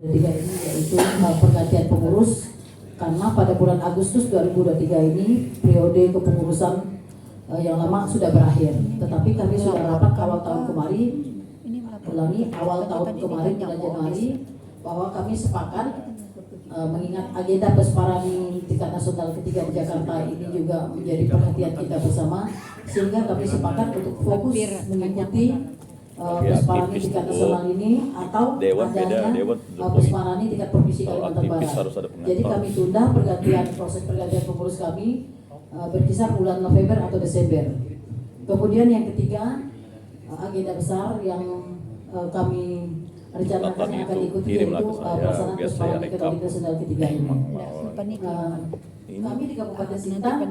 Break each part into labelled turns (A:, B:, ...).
A: Ketiga ini yaitu pergantian pengurus, karena pada bulan Agustus 2023 ini periode kepengurusan yang lama sudah berakhir. Tetapi kami sudah rapat awal tahun kemarin, awal tahun kemarin bulan Januari, bahwa kami sepakat mengingat agenda Pesparani tingkat nasional ketiga di Jakarta ini juga menjadi perhatian kita bersama, sehingga kami sepakat untuk fokus mengikuti Pesparani tingkat nasional ini atau adanya Pesparani tingkat provinsi Kalimantan Barat. Jadi kami tunda proses pergantian pengurus kami berkisar bulan November atau Desember. Kemudian yang ketiga, agenda besar yang kami rencanakan yang akan diikuti yaitu pelaksanaan Pesparani Katolik Nasional ketiga ini. Kami di Kabupaten Sintang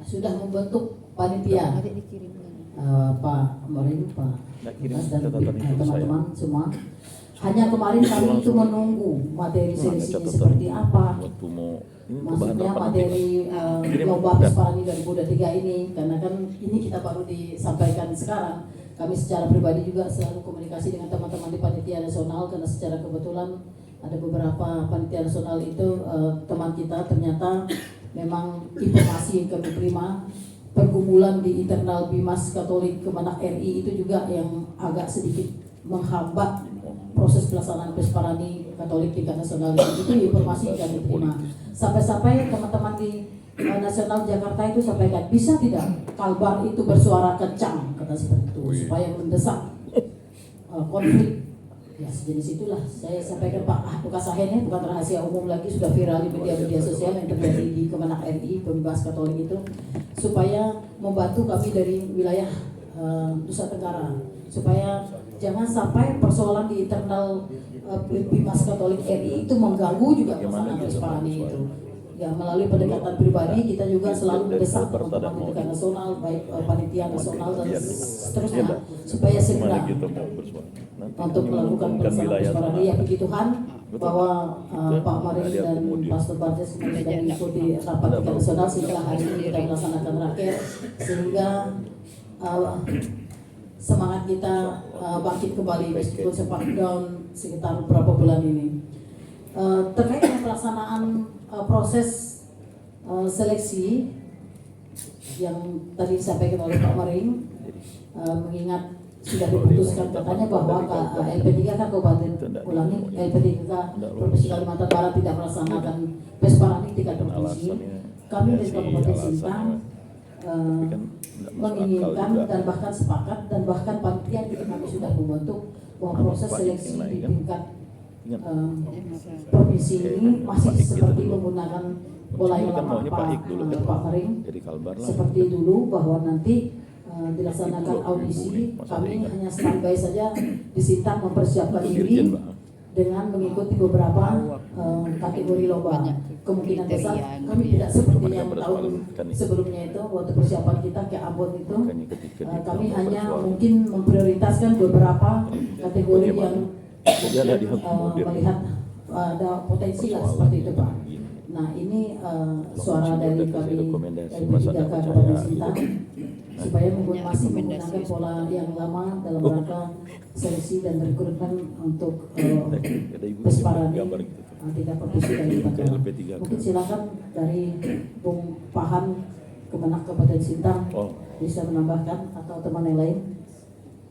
A: sudah membentuk panitia. Pak Morin, Pak Mas dan teman-teman semua. Hanya kemarin kami itu menunggu materi seleksinya seperti apa. Maksudnya materi lomba Pesparani 2023 ini, karena kan ini kita baru disampaikan sekarang. Kami secara pribadi juga selalu komunikasi dengan teman-teman di panitia nasional, karena secara kebetulan ada beberapa panitia nasional itu teman kita ternyata memang informasi yang kami terima pergumulan di internal Bimas Katolik Kemenak RI itu juga yang agak sedikit menghambat proses pelaksanaan Pesparani Katolik tingkat nasional itu informasi yang kami terima. Sampai-sampai teman-teman di nasional Jakarta itu sampaikan, bisa tidak Kalbar itu bersuara kencang, kata seperti itu, supaya mendesak konflik. Ya sejenis itulah saya sampaikan Pak Lukas Sahene, bukan rahasia umum lagi, sudah viral di media-media sosial yang terjadi di Kemenak RI Pembebas Katolik itu, supaya membantu kami dari wilayah Nusa Tenggara, supaya jangan sampai persoalan di internal Bimas Katolik RI itu mengganggu juga pelaksanaan Pesparani itu. Ya, melalui pendekatan pribadi kita juga selalu mendesak teman-teman tingkat nasional, baik panitia nasional dan seterusnya, supaya segera untuk melakukan pelaksanaan Pesparani. Ya puji Tuhan bahwa Pak Marin dan Pastor Bartes sudah mengikuti rapat tingkat nasional setelah hari ini kita melaksanakan raker, sehingga semangat kita bangkit kembali meskipun sempat down sekitar beberapa bulan ini. Terkait dengan pelaksanaan proses seleksi yang tadi disampaikan oleh Pak Maring, mengingat sudah diputuskan katanya bahwa LP3 kan Kabupaten LP3 Provinsi Kalimantan Barat tidak melaksanakan Pesparani tingkat provinsi. Kami dari Kabupaten Sintang menginginkan dan bahkan sepakat dan bahkan panitia kita kami sudah membentuk bahwa proses seleksi di tingkat provinsi ini masih seperti menggunakan pola yang lama Pak Maring, seperti dulu, bahwa nanti dilaksanakan audisi, kami hanya standby saja di Sintang mempersiapkan diri dengan mengikuti beberapa kategori lomba. Kemungkinan besar kami tidak seperti yang tahun sebelumnya itu, waktu persiapan kita ke Ambon itu, kami hanya mungkin memprioritaskan beberapa kategori yang melihat ada potensi lah seperti itu Pak. Nah ini suara dari kami dari P3K Kabupaten Sintang supaya masih menggunakan pola yang lama dalam rangka seleksi dan rekrutmen untuk Pesparani tingkat provinsi Kalimantan. Mungkin silakan dari Bung Pahan Kemenak Kabupaten Sintang bisa menambahkan atau teman yang lain.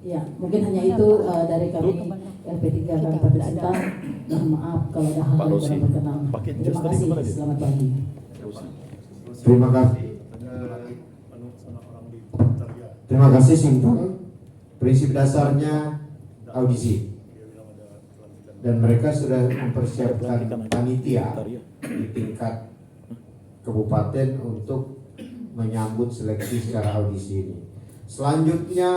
A: Ya, mungkin hanya itu dari kami LP3 Kabupaten Sintang. Mohon maaf kalau ada hal yang kurang berkenan. Terima kasih. Selamat pagi.
B: Terima kasih. Terima kasih Sintang. Prinsip dasarnya audisi. Dan mereka sudah mempersiapkan panitia di tingkat kabupaten untuk menyambut seleksi secara audisi ini. Selanjutnya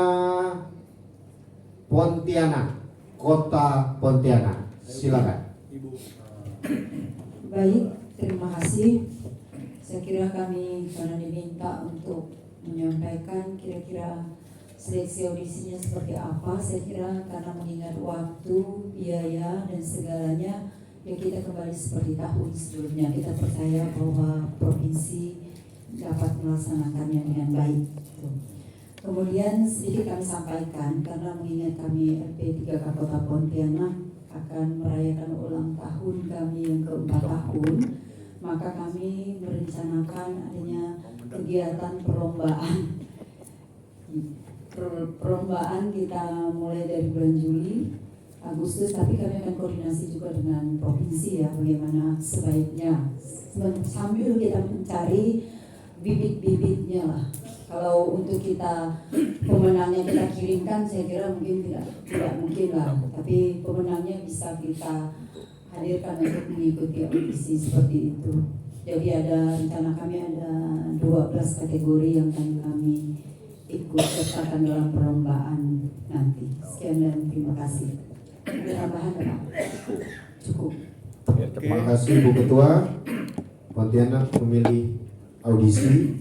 B: Pontianak, Kota Pontianak, silakan.
C: Baik, terima kasih. Saya kira kami karena diminta untuk menyampaikan kira-kira seleksi audisinya seperti apa. Saya kira karena mengingat waktu, biaya dan segalanya, ya kita kembali seperti tahun sebelumnya. Kita percaya bahwa provinsi dapat melaksanakannya dengan baik. Kemudian sedikit kami sampaikan karena mengingat kami LP3K Kota Pontianak akan merayakan ulang tahun kami yang ke-4 tahun, maka kami merencanakan adanya kegiatan perlombaan. Perlombaan kita mulai dari bulan Juli, Agustus, tapi kami akan koordinasi juga dengan provinsi ya, bagaimana sebaiknya sambil kita mencari bibit-bibitnya lah. Kalau untuk kita pemenangnya kita kirimkan, saya kira mungkin tidak mungkin lah. Tapi pemenangnya bisa kita hadirkan untuk mengikuti audisi seperti itu. Jadi ada rencana kami ada 12 kategori yang akan kami ikut sertakan dalam perlombaan nanti. Sekian dan terima kasih. Ada tambahan Pak? Cukup.
B: Terima kasih Bu Ketua. Pontianak memilih audisi.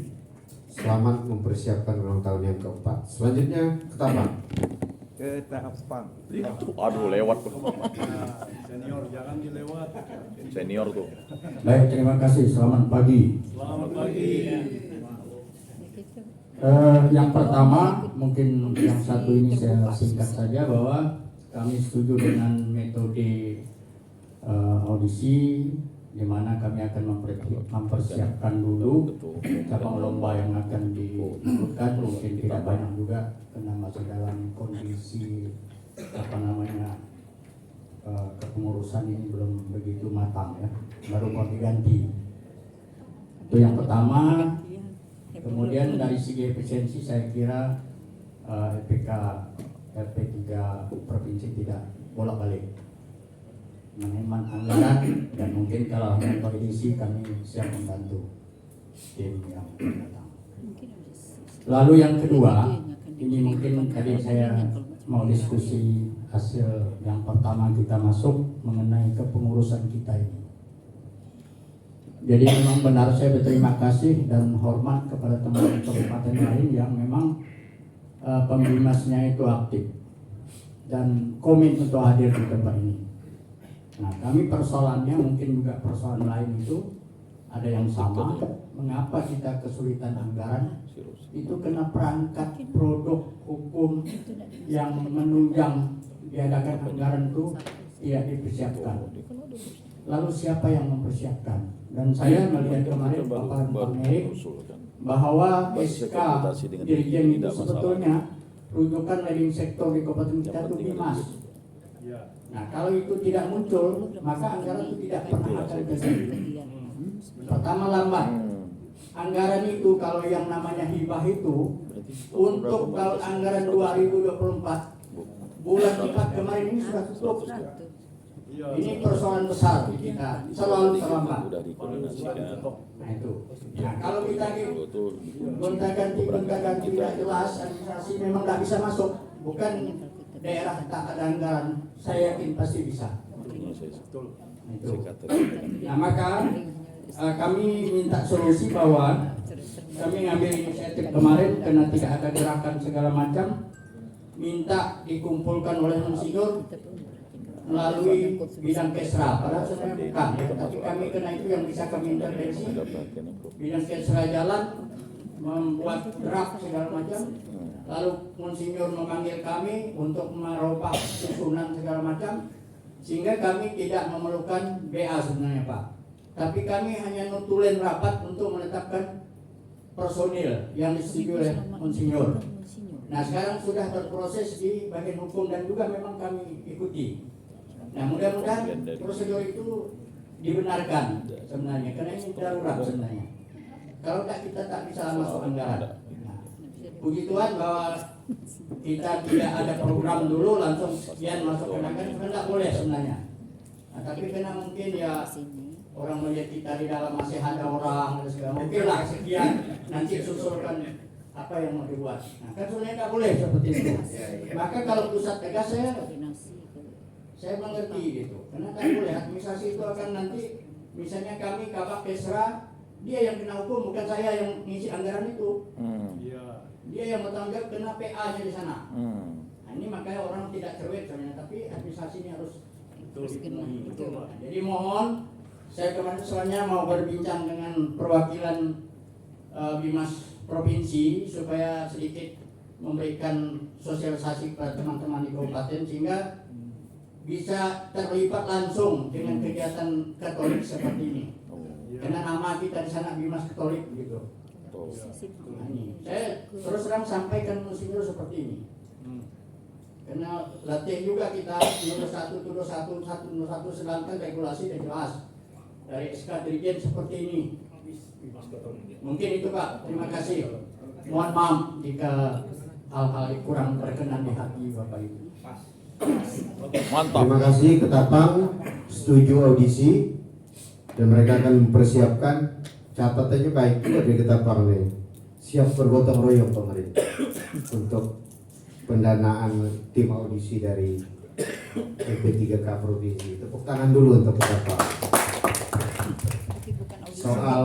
B: Selamat mempersiapkan ulang tahun yang keempat. Selanjutnya Ketapang.
D: Ketapang.
E: Aduh lewat tuh.
D: Senior jangan dilewat.
E: Senior tuh.
F: Baik, terima kasih. Selamat pagi.
D: Selamat pagi.
F: Yang pertama, mungkin yang satu ini saya singkat saja bahwa kami setuju dengan metode audisi, di mana kami akan mempersiapkan dulu cabang lomba yang akan diikutkan. Mungkin tidak banyak juga karena masih dalam kondisi kepengurusan ini belum begitu matang ya, baru mau diganti. Itu yang pertama. Kemudian dari segi efisiensi saya kira LPK LP3 provinsi tidak bolak-balik menghemat anggaran, dan mungkin kalau hanya koordinasi kami siap membantu tim yang datang. Lalu yang kedua, ini mungkin tadi saya mau diskusi hasil yang pertama kita masuk mengenai kepengurusan kita ini. Jadi memang benar saya berterima kasih dan hormat kepada teman-teman kabupaten lain yang memang pembimasnya itu aktif dan komit untuk hadir di tempat ini. Nah, kami persoalannya mungkin juga persoalan lain itu ada yang sama. Mengapa kita kesulitan anggaran? Itu kena perangkat produk hukum yang menunjang diadakan anggaran itu tidak dipersiapkan. Lalu siapa yang mempersiapkan? Dan saya melihat kemarin paparan Pak Merik bahwa SK Dirjen itu sebetulnya rujukan leading sektor di kabupaten kita itu BIMAS. Nah, kalau itu tidak muncul, maka anggaran itu tidak pernah akan terjadi. Pertama, lambat. Anggaran itu kalau yang namanya hibah itu untuk kalau anggaran 2024 bulan 4 kemarin ini sudah tutup. Ini persoalan besar di kita, selalu terlambat. Nah itu. Nah, kalau kita gonta-ganti tidak jelas, administrasi memang tidak bisa masuk. Bukan daerah tak ada anggaran, saya yakin pasti bisa. Nah, itu. Nah, maka kami minta solusi bahwa kami ngambil inisiatif kemarin karena tidak ada gerakan segala macam, minta dikumpulkan oleh Monsinyur melalui bidang kesra, padahal sebenarnya bukan ya, tapi kami kena itu yang bisa kami intervensi. Bidang kesra jalan, membuat draft segala macam, lalu Monsinyur memanggil kami untuk merubah susunan segala macam, sehingga kami tidak memerlukan BA sebenarnya Pak, tapi kami hanya nutulin rapat untuk menetapkan personil yang disetujui oleh Monsinyur. Nah, sekarang sudah berproses di bagian hukum dan juga memang kami ikuti. Nah, mudah-mudahan prosedur itu dibenarkan sebenarnya, karena ini darurat sebenarnya. Kalau tak, kita tak bisa masuk anggaran. Nah, puji Tuhan bahwa kita tidak ada program dulu langsung sekian masuk ke anggaran, sebenarnya tak boleh sebenarnya. Nah, tapi karena mungkin ya orang melihat kita di dalam masih ada orang, mungkin lah sekian, nanti susulkan apa yang mau dibuat. Nah, kan sebenarnya tak boleh seperti itu. Maka kalau pusat tegas saya mengerti gitu, karena tak boleh administrasi itu akan nanti, misalnya kami Kabak Kesra, dia yang kena hukum, bukan saya yang ngisi anggaran itu. Dia yang bertanggung jawab, kena PA-nya di sana. Nah, ini makanya orang tidak cerewet sebenarnya, tapi administrasi ini harus dipenuhi. Jadi mohon, saya kemarin soalnya mau berbincang dengan perwakilan BIMAS provinsi supaya sedikit memberikan sosialisasi kepada teman-teman di kabupaten, sehingga bisa terlibat langsung dengan kegiatan Katolik seperti ini. Karena nama kita di sana Bimas Katolik gitu. Nah, ini saya terus terang sampaikan Monsinyur seperti ini. Karena latih juga kita nomor 1 tuduh 1 sedangkan regulasi sudah jelas dari SK Dirjen seperti ini. Mungkin itu Pak, terima kasih. Mohon maaf jika hal-hal kurang berkenan di hati Bapak Ibu.
E: Mantap.
B: Terima kasih Ketapang setuju audisi dan mereka akan mempersiapkan, catatannya baik juga dari Ketapang nih, siap bergotong royong pemerintah untuk pendanaan tim audisi dari EP3K Provinsi. Tepuk tangan dulu untuk Ketapang. Soal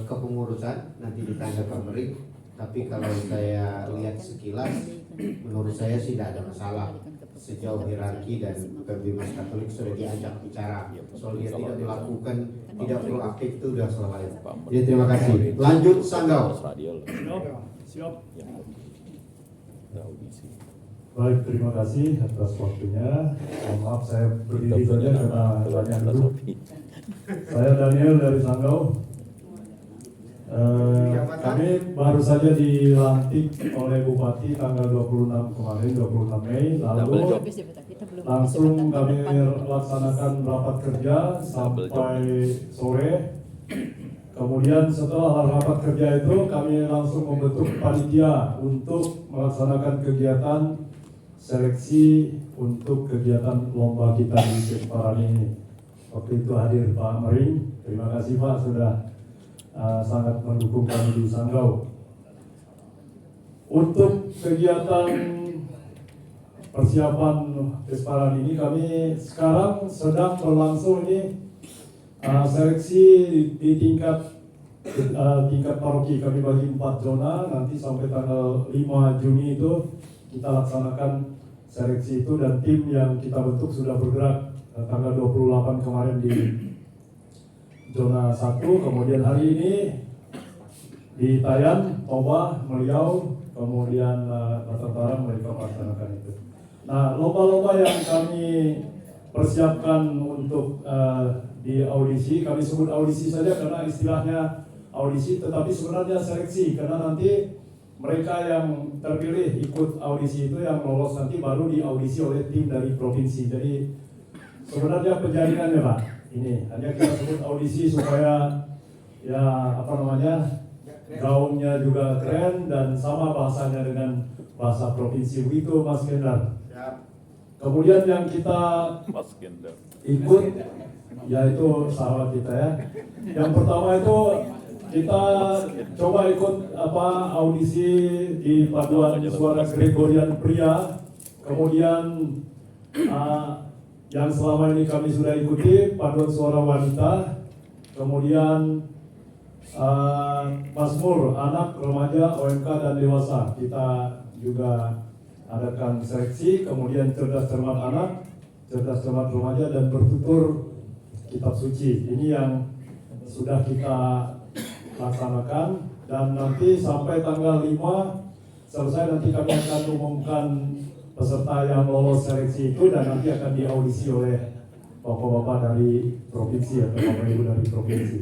B: kepengurusan nanti ditanya Pak Mering, tapi kalau saya lihat sekilas menurut saya sih tidak ada masalah sejauh hierarki dan Bimas Katolik sudah diajak bicara. Soal dia tidak melakukan, tidak proaktif itu sudah selesai. Jadi terima kasih. Lanjut Sanggau.
D: Siap.
G: Baik, terima kasih atas waktunya. Mohon maaf saya berdiri saja karena banyak dulu. Saya Daniel dari Sanggau. Kami baru saja dilantik oleh Bupati tanggal 26 kemarin, 26 Mei. Lalu langsung kami laksanakan rapat kerja sampai sore. Kemudian setelah rapat kerja itu kami langsung membentuk panitia untuk melaksanakan kegiatan seleksi untuk kegiatan lomba kita di Keseparan ini. Waktu itu hadir Pak Mering. Terima kasih Pak sudah sangat mendukung kami di Sanggau. Untuk kegiatan persiapan Keseparan ini kami sekarang sedang berlangsung ini seleksi di tingkat paroki. Kami bagi 4 zona, nanti sampai tanggal 5 Juni itu kita laksanakan seleksi itu dan tim yang kita bentuk sudah bergerak tanggal 28 kemarin di zona 1, kemudian hari ini di Tayan, Toba, Meliau, kemudian Batang mereka melaksanakan itu. Nah, lomba-lomba yang kami persiapkan untuk di audisi, kami sebut audisi saja karena istilahnya audisi, tetapi sebenarnya seleksi, karena nanti mereka yang terpilih ikut audisi itu yang lolos nanti baru diaudisi oleh tim dari provinsi. Jadi sebenarnya penjaringannya Pak, ini hanya kita sebut audisi supaya ya gaunnya juga keren dan sama bahasanya dengan bahasa provinsi, begitu Mas Gendar. Kemudian yang kita ikut yaitu sahabat kita ya. Yang pertama itu kita coba ikut audisi di paduan suara Gregorian pria. Kemudian yang selama ini kami sudah ikuti paduan suara wanita. Kemudian Mazmur anak, remaja, OMK dan dewasa. Kita juga adakan seleksi. Kemudian cerdas cermat anak, cerdas cermat remaja dan bertutur kitab suci. Ini yang sudah kita laksanakan dan nanti sampai tanggal 5 selesai nanti kami akan umumkan peserta yang lolos seleksi itu dan nanti akan diaudisi oleh bapak-bapak dari provinsi atau bapak ibu dari provinsi.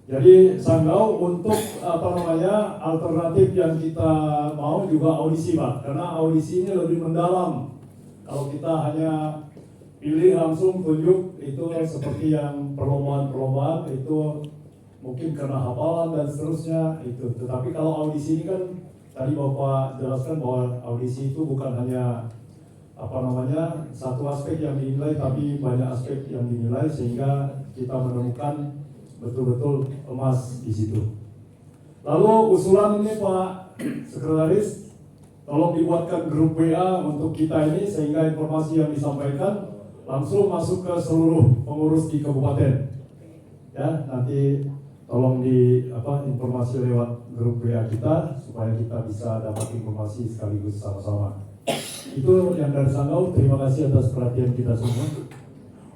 G: Jadi Sanggau untuk alternatif yang kita mau juga audisi Pak, karena audisi ini lebih mendalam. Kalau kita hanya pilih langsung tunjuk itu seperti yang perlombaan itu mungkin karena hafalan dan seterusnya itu. Tetapi kalau audisi ini kan tadi Bapak jelaskan bahwa audisi itu bukan hanya satu aspek yang dinilai, tapi banyak aspek yang dinilai sehingga kita menemukan betul-betul emas di situ. Lalu usulan ini Pak Sekretaris, tolong dibuatkan grup WA untuk kita ini sehingga informasi yang disampaikan langsung masuk ke seluruh pengurus di kabupaten. Ya, nanti tolong informasi lewat grup WA kita supaya kita bisa dapat informasi sekaligus sama-sama. Itu yang dari Sanggau. Terima kasih atas perhatian kita semua.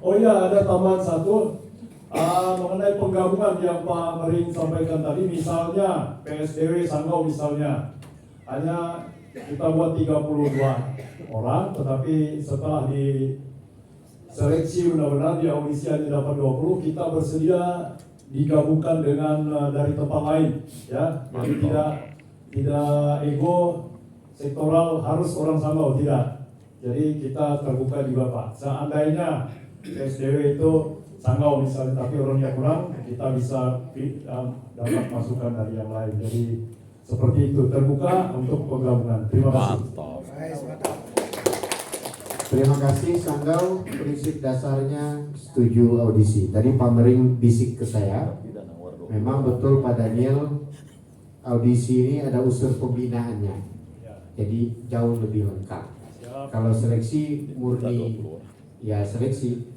G: Oh iya, ada tambahan satu mengenai penggabungan yang Pak Mering sampaikan tadi, misalnya PSDW Sanggau misalnya hanya kita buat 32 orang, tetapi setelah di seleksi benar-benar di audisi hanya dapat 20, kita bersedia digabungkan dengan dari tempat lain, ya. Jadi tidak ego sektoral harus orang Sanggau, tidak. Jadi kita terbuka juga Pak. Seandainya SDW itu Sanggau misalnya, tapi orangnya kurang, kita bisa dapat masukan dari yang lain. Jadi seperti itu, terbuka untuk penggabungan. Terima kasih.
B: Terima kasih Sanggau, prinsip dasarnya setuju audisi. Tadi Pak Mering bisik ke saya, memang betul Pak Daniel, audisi ini ada unsur pembinaannya, jadi jauh lebih lengkap. Kalau seleksi murni, ya seleksi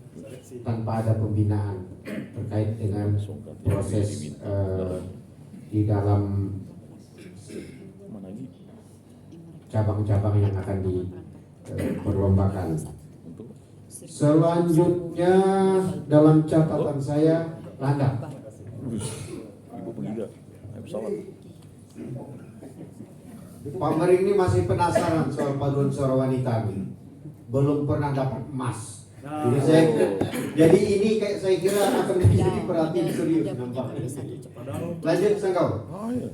B: tanpa ada pembinaan terkait dengan proses di dalam cabang-cabang yang akan diperlombakan. Selanjutnya dalam catatan saya Landak.
E: Ibu penggila, naik pesawat.
B: Pak Mering ini masih penasaran soal paduan suara wanita ini. Belum pernah dapat emas. Jadi ini kayak saya kira akan menjadi perhatian serius nampaknya. Lanjut Sanggau.
E: Oh iya.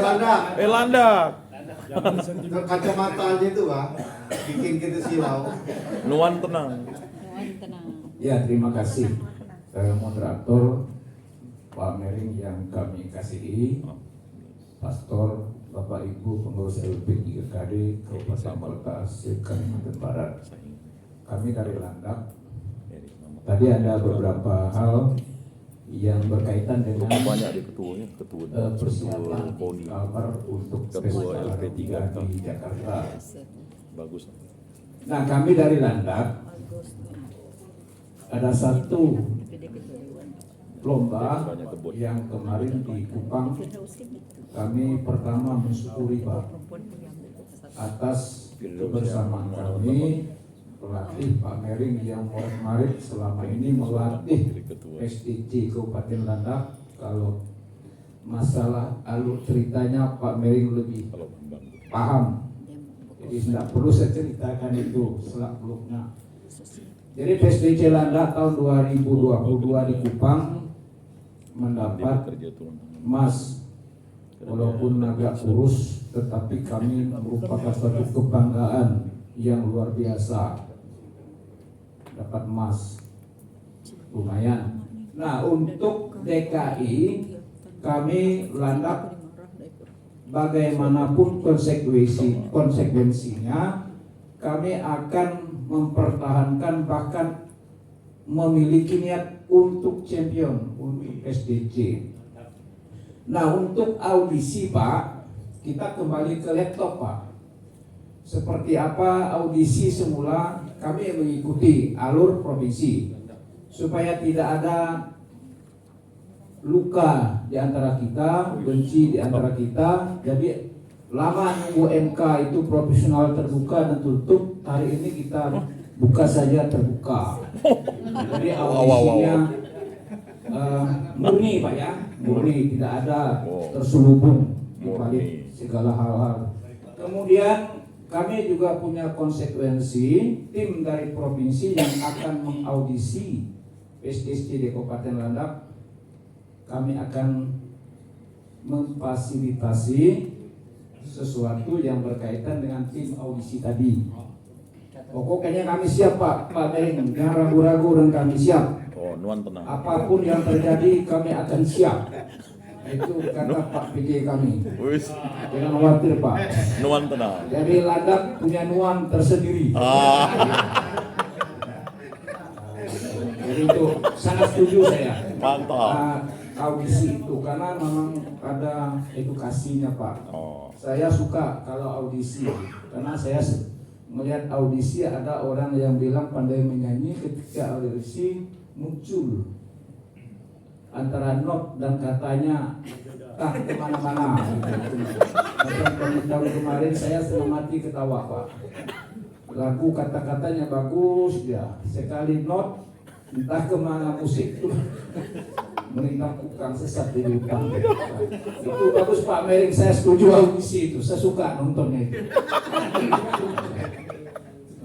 B: Landak.
E: Landak.
B: Kacamata aja itu Pak, bikin kita silau.
E: Nuan tenang.
F: Ya, terima kasih moderator Pak Mering yang kami kasihi, Pastor, Bapak Ibu pengurus LP 3KD Kabupaten Kota Asih Kalimantan Barat. Kami dari Landak. Tadi ada beberapa hal yang berkaitan dengan
E: Banyak di ketuanya,
F: persiapan
E: KONI,
F: Kalbar untuk
E: Ketua
F: Festival
E: LP3
F: di Jakarta.
E: bagus.
F: Nah, kami dari Landak ada satu lomba yang kemarin di Kupang. Kami pertama mensyukuri Pak atas kebersamaan kami, pelatih Pak Mering yang kemarin selama ini melatih SDC Kabupaten Landak. Kalau masalah alur ceritanya Pak Mering lebih paham, jadi tidak perlu saya ceritakan itu selak-beluknya. Jadi PSDC Landak tahun 2022 di Kupang mendapat emas, walaupun agak kurus, tetapi kami merupakan suatu kebanggaan yang luar biasa dapat emas, lumayan. Nah, untuk DKI kami Landak bagaimanapun konsekuensinya kami akan mempertahankan, bahkan memiliki niat untuk champion untuk SDC. Nah, untuk audisi Pak, kita kembali ke laptop Pak. Seperti apa audisi semula, kami mengikuti alur provinsi supaya tidak ada luka di antara kita, benci di antara kita. Jadi lama nunggu MK itu profesional terbuka dan tutup, hari ini kita buka saja terbuka. Jadi audisinya murni Pak ya, murni, tidak ada terselubung di balik segala hal-hal. Kemudian kami juga punya konsekuensi tim dari provinsi yang akan mengaudisi PSDC di Kabupaten Landak. Kami akan memfasilitasi sesuatu yang berkaitan dengan tim audisi tadi. Pokoknya kami siap Pak Mering, jangan ragu-ragu dan kami siap.
E: Oh, Nuan tenang.
F: Apapun yang terjadi kami akan siap. Itu kata Pak PJ kami.
E: Wis,
F: Jangan khawatir Pak.
E: Nuan tenang.
F: Jadi Landak punya nuan tersendiri. Jadi itu sangat setuju saya.
E: Mantap.
F: Audisi itu karena memang ada edukasinya Pak.
E: Oh,
F: Saya suka kalau audisi karena saya melihat audisi ada orang yang bilang pandai menyanyi, ketika audisi muncul antara not dan katanya kemana-mana. Tahun kemarin saya setengah mati ketawa Pak. Lagu kata-katanya bagus ya, sekali not entah kemana musik tuh. merintang tukang sesat di hutan. Itu bagus Pak Mering, saya setuju audisi itu, saya suka nontonnya itu.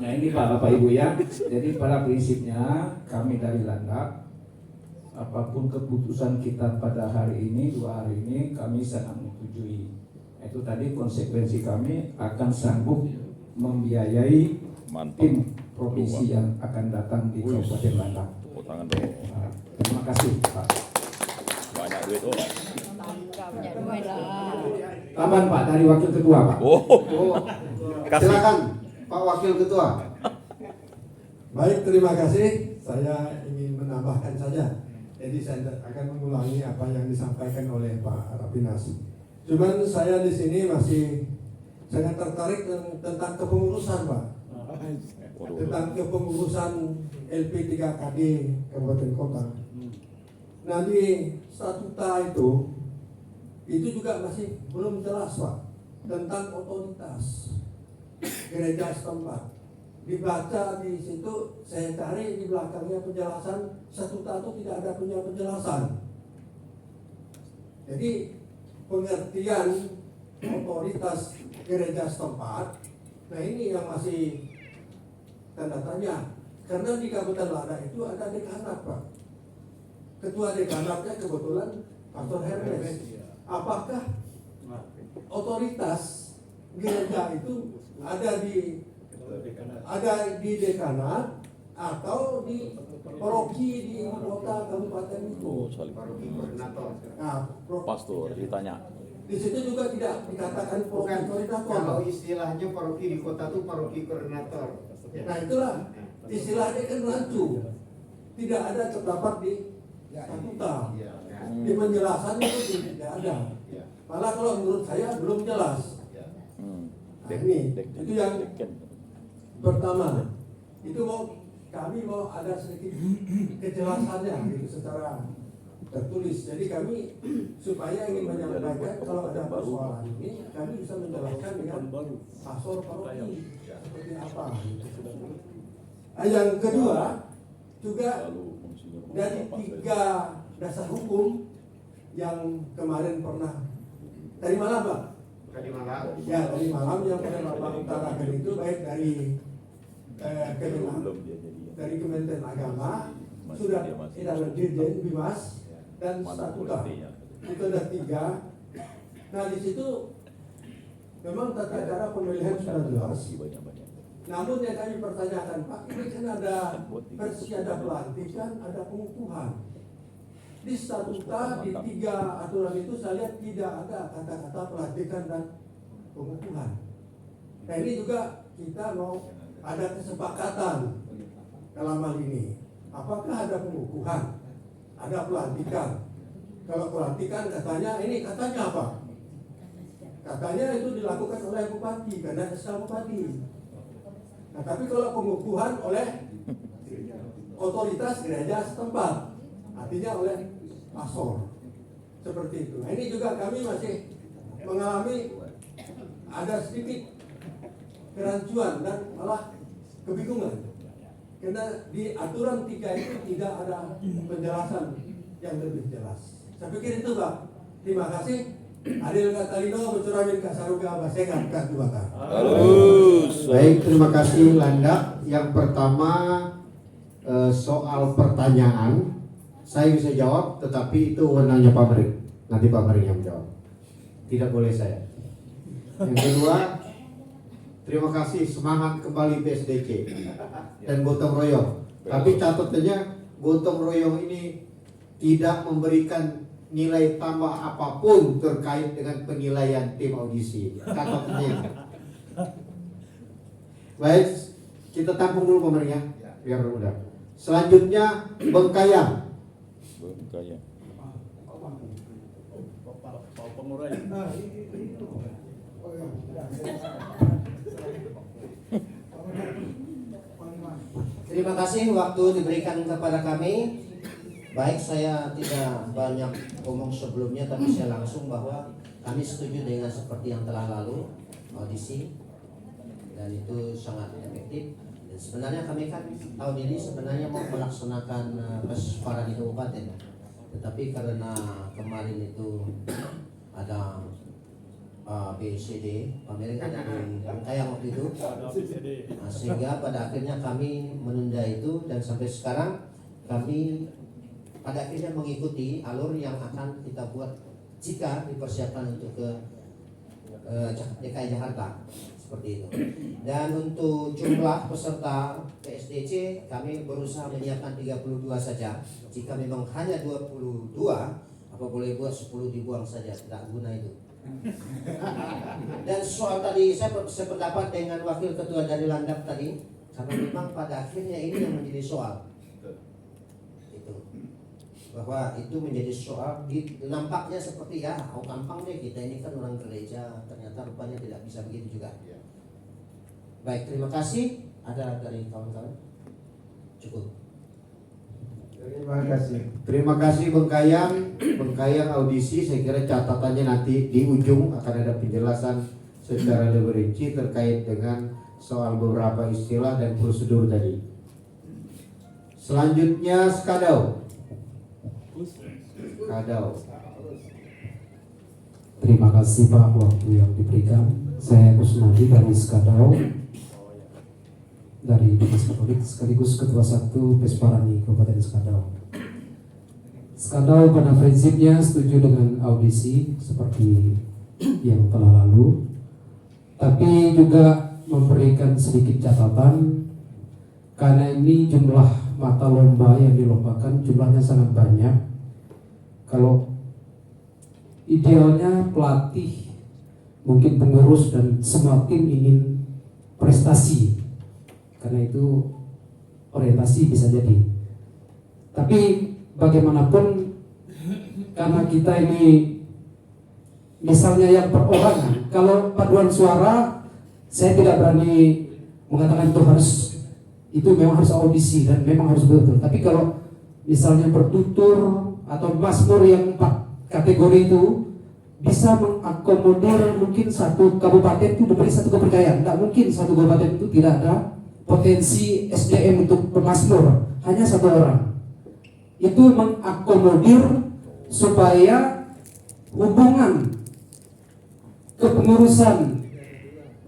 F: Nah ini Pak Bapak Ibu ya, jadi pada prinsipnya kami dari Landak, apapun keputusan kita pada hari ini, 2 hari ini, kami sangat menyetujui. Itu tadi konsekuensi kami akan sanggup membiayai
E: Mantap.
F: tim provinsi yang akan datang di Kabupaten Landak.
E: Tepuk tangan dong.
F: Terima kasih Pak.
E: Banyak duit oh.
F: Tambahan Pak dari Wakil Ketua Pak.
E: Oh,
B: Oh,
E: kasih.
B: silakan Pak Wakil Ketua.
H: Baik, terima kasih. Saya ingin menambahkan saja. Jadi saya akan mengulangi apa yang disampaikan oleh Pak Rapinas. Cuman saya di sini masih sangat tertarik tentang kepengurusan, Pak. Tentang kepengurusan LP3KD Kabupaten Kota. Nah di statuta itu juga masih belum jelas, Pak, tentang otoritas gereja setempat. Dibaca di situ, saya cari di belakangnya penjelasan statuta itu tidak ada punya penjelasan. Jadi pengertian otoritas gereja setempat, nah ini yang masih tanda tanya. Karena di Kabupaten Landak itu ada dekanat, Pak. Ketua dekanatnya kebetulan Pastor Hermes. Apakah otoritas gereja itu ada di dekanat atau di paroki di kota kabupaten itu?
E: Oh, saling.
H: Nah,
E: Pastor ditanya.
H: di situ juga tidak dikatakan paroki
B: Bukan,
H: koordinator.
B: kalau istilahnya paroki di kota itu paroki koordinator.
H: Nah itulah istilahnya kan rancu, tidak ada terdapat di statuta, di penjelasan itu tidak ada. Malah kalau menurut saya belum jelas. Nah ini itu yang pertama. Itu kami mau ada sedikit kejelasannya gitu secara tertulis. Jadi kami supaya ingin menyampaikan kalau ada persoalan ini kami bisa menjelaskan dengan pastor paroki seperti apa. Nah, yang kedua juga dari 3 dasar hukum yang kemarin pernah tadi malam, Pak.
B: Tadi malam.
H: Ya, tadi malam yang pernah Bapak utarakan itu baik dari dari Kementerian Agama, sudah tidak Dirjen Bimas dan statuta. Itu ada 3. Nah di situ memang tata cara pemilihan sudah jelas. Namun yang kami pertanyakan, Pak, ini kan ada ada pelantikan, ada pengukuhan. Di statuta di 3 aturan itu saya lihat tidak ada kata-kata pelantikan dan pengukuhan. Nah ini juga kita mau ada kesepakatan dalam hal ini. Apakah ada pengukuhan, ada pelantikan? Kalau pelantikan katanya apa? Katanya itu dilakukan oleh bupati karena SK bupati. Nah tapi kalau pengukuhan oleh otoritas gereja setempat, artinya oleh pastor. Seperti itu. Nah, ini juga kami masih mengalami ada sedikit kerancuan dan malah kebingungan. Karena di aturan 3 itu tidak ada penjelasan yang lebih jelas. Saya pikir itu, Pak. Terima kasih. Adil Katalino, Bocuramin Kasaruga, Basengan Katubaka.
B: Baik, terima kasih Landak. Yang pertama soal pertanyaan saya bisa jawab, tetapi itu wewenangnya Pak Mering. Nanti Pak Mering yang menjawab. Tidak boleh saya. Yang kedua, terima kasih, semangat kembali PSDC dan gotong royong. Tapi catatannya gotong royong ini tidak memberikan nilai tambah apapun terkait dengan penilaian tim audisi. Catatannya. Baik, kita tampung dulu Pak Mering ya, biar mudah. Selanjutnya Bengkayang.
E: Bengkayang.
I: Terima kasih waktu diberikan kepada kami. Baik, saya tidak banyak ngomong sebelumnya, tapi saya langsung bahwa kami setuju dengan seperti yang telah lalu audisi dan itu sangat efektif. Dan sebenarnya kami kan tahun ini sebenarnya mau melaksanakan pes para di kabupaten. Tetapi karena kemarin itu ada BCD, pameran ada di Bangkayang waktu itu, nah, sehingga pada akhirnya kami menunda itu, dan sampai sekarang kami pada akhirnya mengikuti alur yang akan kita buat jika dipersiapkan untuk ke DKI Jakarta, seperti itu. Dan untuk jumlah peserta PSDC kami berusaha menyiapkan 32 saja. Jika memang hanya 22, apa boleh buat 10 dibuang saja, tidak guna itu. Dan soal tadi saya sependapat dengan wakil ketua dari Landap tadi, karena memang pada akhirnya ini yang menjadi soal itu, bahwa itu menjadi soal nampaknya seperti ya gampang deh, kita ini kan orang gereja, ternyata rupanya tidak bisa begitu juga. Baik, terima kasih. Ada dari kawan-kawan? Cukup.
B: Terima kasih Bengkayang audisi. Saya kira catatannya nanti di ujung akan ada penjelasan secara lebih rinci terkait dengan soal beberapa istilah dan prosedur tadi. Selanjutnya Skadau.
J: Terima kasih Pak waktu yang diberikan. Saya Kusnadi dari Skadau, dari Dinas Katolik sekaligus Ketua 1 Pesparani Kabupaten Skadau. Skadau pada prinsipnya setuju dengan audisi seperti yang telah lalu, tapi juga memberikan sedikit catatan karena ini jumlah mata lomba yang dilombakan jumlahnya sangat banyak. Kalau idealnya pelatih, mungkin pengurus dan semua tim ingin prestasi, karena itu orientasi bisa jadi. Tapi bagaimanapun, karena kita ini misalnya yang perorangan, kalau paduan suara saya tidak berani mengatakan itu memang harus audisi dan memang harus betul. Tapi kalau misalnya bertutur atau mazmur yang 4 kategori itu bisa mengakomodir, mungkin satu kabupaten itu diberi satu kepercayaan. Tidak mungkin satu kabupaten itu tidak ada potensi SDM untuk pemazmur, hanya 1 orang. Itu mengakomodir supaya hubungan kepengurusan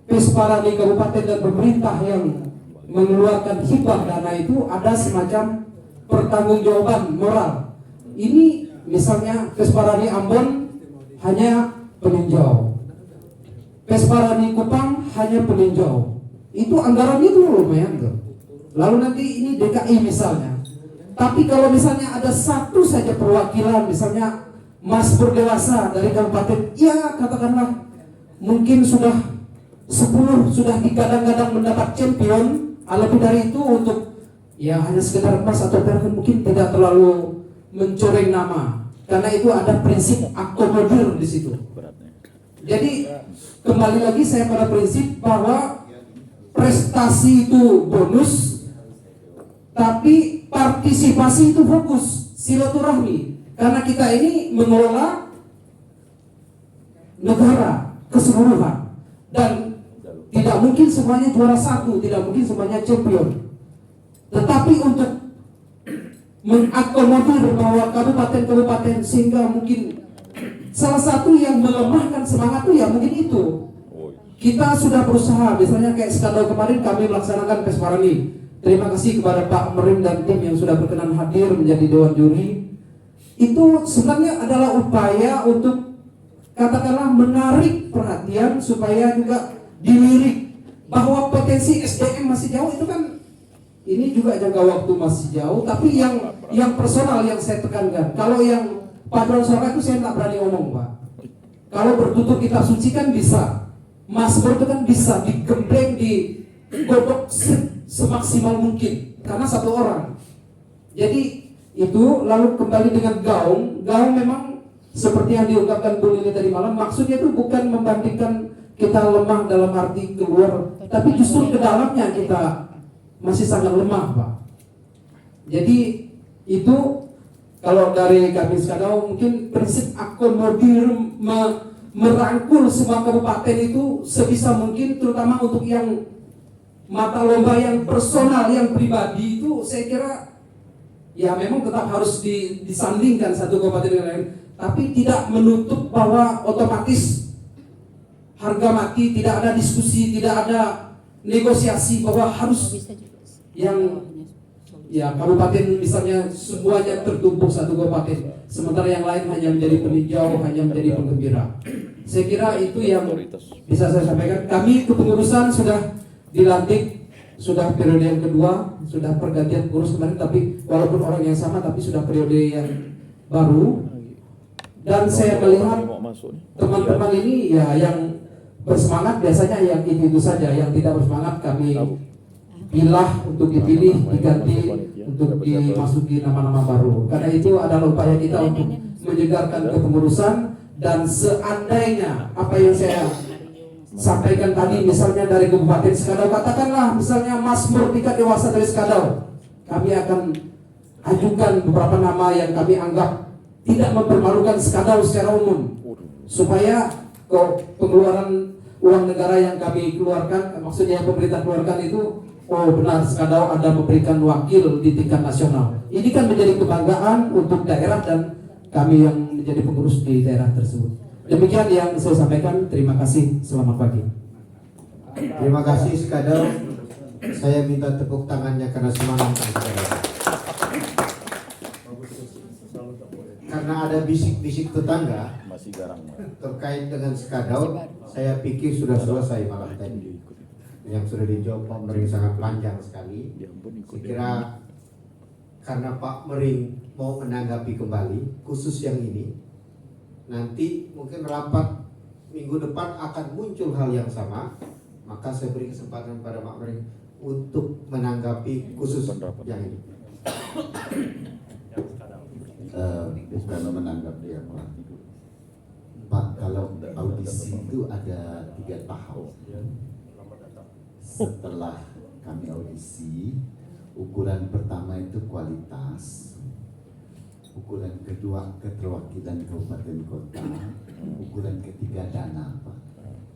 J: Pesparani kabupaten dan pemerintah yang mengeluarkan hibah dana itu ada semacam pertanggungjawaban moral. Ini misalnya Pesparani Ambon hanya peninjau, Pesparani Kupang hanya peninjau, itu anggarannya itu lumayan tuh. Lalu nanti ini DKI misalnya. Tapi kalau misalnya ada satu saja perwakilan, misalnya Mas berdewasa dari kabupaten, ya katakanlah mungkin sudah 10 sudah digadang-gadang mendapat champion, lebih dari itu untuk ya hanya sekedar emas atau perak mungkin tidak terlalu mencoreng nama, karena itu ada prinsip akomodir di situ. Jadi kembali lagi saya pada prinsip bahwa prestasi itu bonus, tapi partisipasi itu fokus, silaturahmi. Karena kita ini mengelola negara keseluruhan dan tidak mungkin semuanya juara 1, tidak mungkin semuanya champion. Tetapi untuk mengakomodir bahwa kabupaten-kabupaten sehingga mungkin salah satu yang melemahkan semangat itu ya mungkin itu. Kita sudah berusaha, misalnya kayak Skadau kemarin kami melaksanakan Pesparani. Terima kasih kepada Pak Merim dan tim yang sudah berkenan hadir menjadi dewan juri. Itu sebenarnya adalah upaya untuk katakanlah menarik perhatian supaya juga dilirik bahwa potensi SDM masih jauh. Itu kan ini juga jangka waktu masih jauh, tapi yang personal yang saya tekankan, kalau yang paduan suara itu saya tidak berani ngomong Pak. Kalau bertutur kitab suci kan bisa, mazmur itu kan bisa digembleng, digodok semaksimal mungkin karena 1 orang. Jadi itu lalu kembali dengan gaung memang seperti yang diungkapkan Bu Lili tadi malam, maksudnya itu bukan membandingkan kita lemah dalam arti keluar, tapi justru ke dalamnya kita masih sangat lemah Pak. Jadi itu kalau dari kami Skadau mungkin prinsip akomodir, merangkul semua kabupaten itu sebisa mungkin, terutama untuk yang mata lomba yang personal, yang pribadi itu saya kira ya memang tetap harus disandingkan satu kabupaten dengan lain, tapi tidak menutup bahwa otomatis harga mati, tidak ada diskusi, tidak ada negosiasi bahwa harus yang ya kabupaten misalnya semuanya tertumpuk satu kabupaten, sementara yang lain hanya menjadi peninjau, hanya menjadi penggembira. Saya kira itu yang bisa saya sampaikan. Kami kepengurusan sudah dilantik, sudah periode yang kedua, sudah pergantian pengurus kemarin, tapi walaupun orang yang sama tapi sudah periode yang baru. Dan saya melihat teman-teman ini ya yang bersemangat biasanya yang itu saja, yang tidak bersemangat kami pilah untuk dipilih, diganti untuk dimasuki nama-nama baru. Karena itu adalah upaya kita untuk menyegarkan kepengurusan. Dan seandainya apa yang saya sampaikan tadi, misalnya dari Kabupaten Skadau, katakanlah misalnya Mas Murtika Dewasa dari Skadau, kami akan ajukan beberapa nama yang kami anggap tidak mempermalukan Skadau secara umum, supaya pengeluaran uang negara yang kami keluarkan, maksudnya yang pemerintah keluarkan itu, oh benar Skadau ada memberikan wakil di tingkat nasional. Ini kan menjadi kebanggaan untuk daerah dan kami yang menjadi pengurus di daerah tersebut. Demikian yang saya sampaikan. Terima kasih. Selamat pagi.
B: Terima kasih Skadau. Saya minta tepuk tangannya karena semangat Skadau. Karena ada bisik-bisik tetangga terkait dengan Skadau, saya pikir sudah selesai malam tadi. Yang sudah dijawab Pak Mering sangat panjang sekali. Saya kira karena Pak Mering mau menanggapi kembali khusus yang ini, nanti mungkin rapat minggu depan akan muncul hal yang sama, maka saya beri kesempatan pada Pak Mering untuk menanggapi khusus yang ini.
K: Bukan menanggapi ya Pak, kalau audisi itu ada 3 tahap. Setelah kami audisi, ukuran pertama itu kualitas, ukuran kedua keterwakilan kabupaten kota, ukuran ketiga dana, Pak.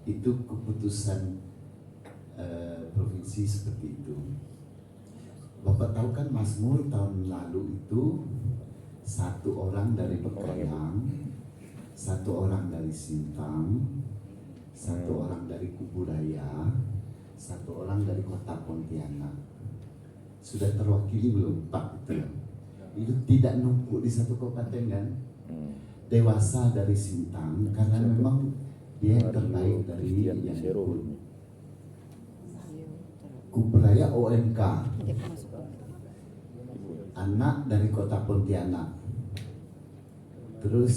K: Itu keputusan provinsi seperti itu. Bapak tahu kan Mazmur tahun lalu itu 1 orang dari Pekayang, 1 orang dari Sintang, 1 orang dari Kuburaya, 1 orang dari Kota Pontianak. Sudah terwakili belum Pak? Itu tidak numpuk di 1 kabupaten kan? Dewasa dari Sintang, karena memang dia yang terbaik dari yang ikut. Kuburaya OMK, anak dari Kota Pontianak, terus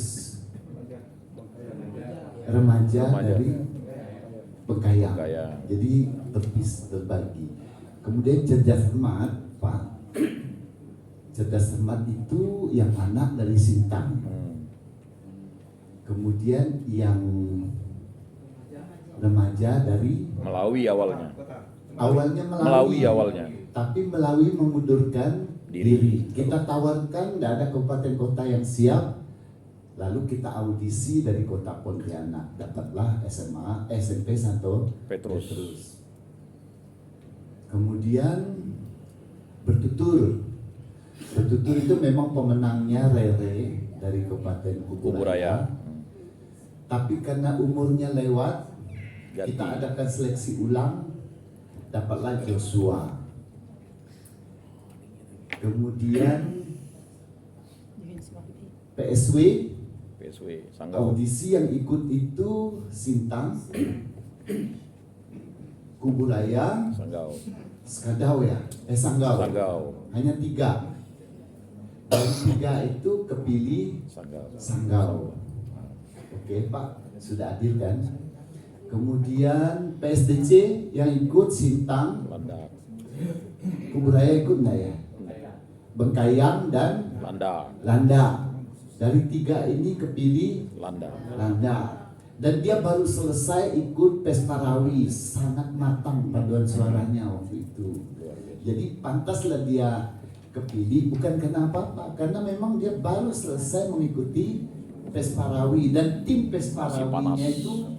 K: remaja dari Pekayang. Jadi terbagi. Kemudian cerdas cermat, Pak. Cerdas cermat itu yang anak dari Sintang. Kemudian yang remaja dari
E: Melawi awalnya.
K: Awalnya Melawi. Tapi Melawi memundurkan diri. Kita tawarkan tidak ada kabupaten kota yang siap. Lalu kita audisi dari Kota Pontianak, dapatlah SMP 1 Petrus. Kemudian bertutur itu memang pemenangnya Rere dari Kabupaten Kuburaya. Tapi karena umurnya lewat, kita adakan seleksi ulang, dapatlah Joshua. Kemudian PSW
E: Sanggau.
K: Audisi yang ikut itu Sintang, Kuburaya, Skadau ya, Sanggau. Hanya 3. Dari 3 itu kepilih Sanggau. Oke Pak, sudah adil kan? Kemudian PSDC yang ikut Sintang, Kuburaya ikut nggak ya? Bengkayang dan Landa. Dari 3 ini kepilih Landa. Dan dia baru selesai ikut Pesparawi, sangat matang paduan suaranya waktu itu. Jadi pantaslah dia kepilih, bukan karena apa-apa, karena memang dia baru selesai mengikuti Pesparawi dan tim Pesparawinya itu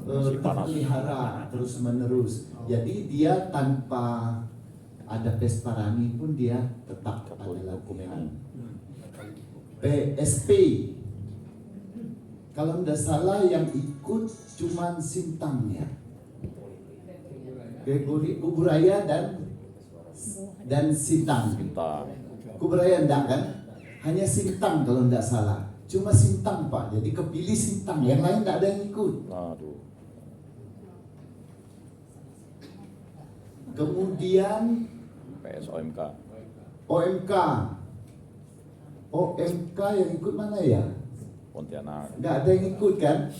K: terpelihara terus menerus. Jadi dia tanpa ada Pesparani pun dia tetap ada latihan. PSP, kalau tidak salah yang ikut cuman Sintang ya, Gregory Kuburaya dan Sintang. Kuburaya enggak kan? Hanya Sintang kalau tidak salah. Cuma Sintang Pak, jadi kepilih Sintang, yang lain tidak ada yang ikut. Kemudian
E: PSOMK.
K: OMK yang ikut mana ya?
E: Pontianak.
K: Nggak ada yang ikut kan?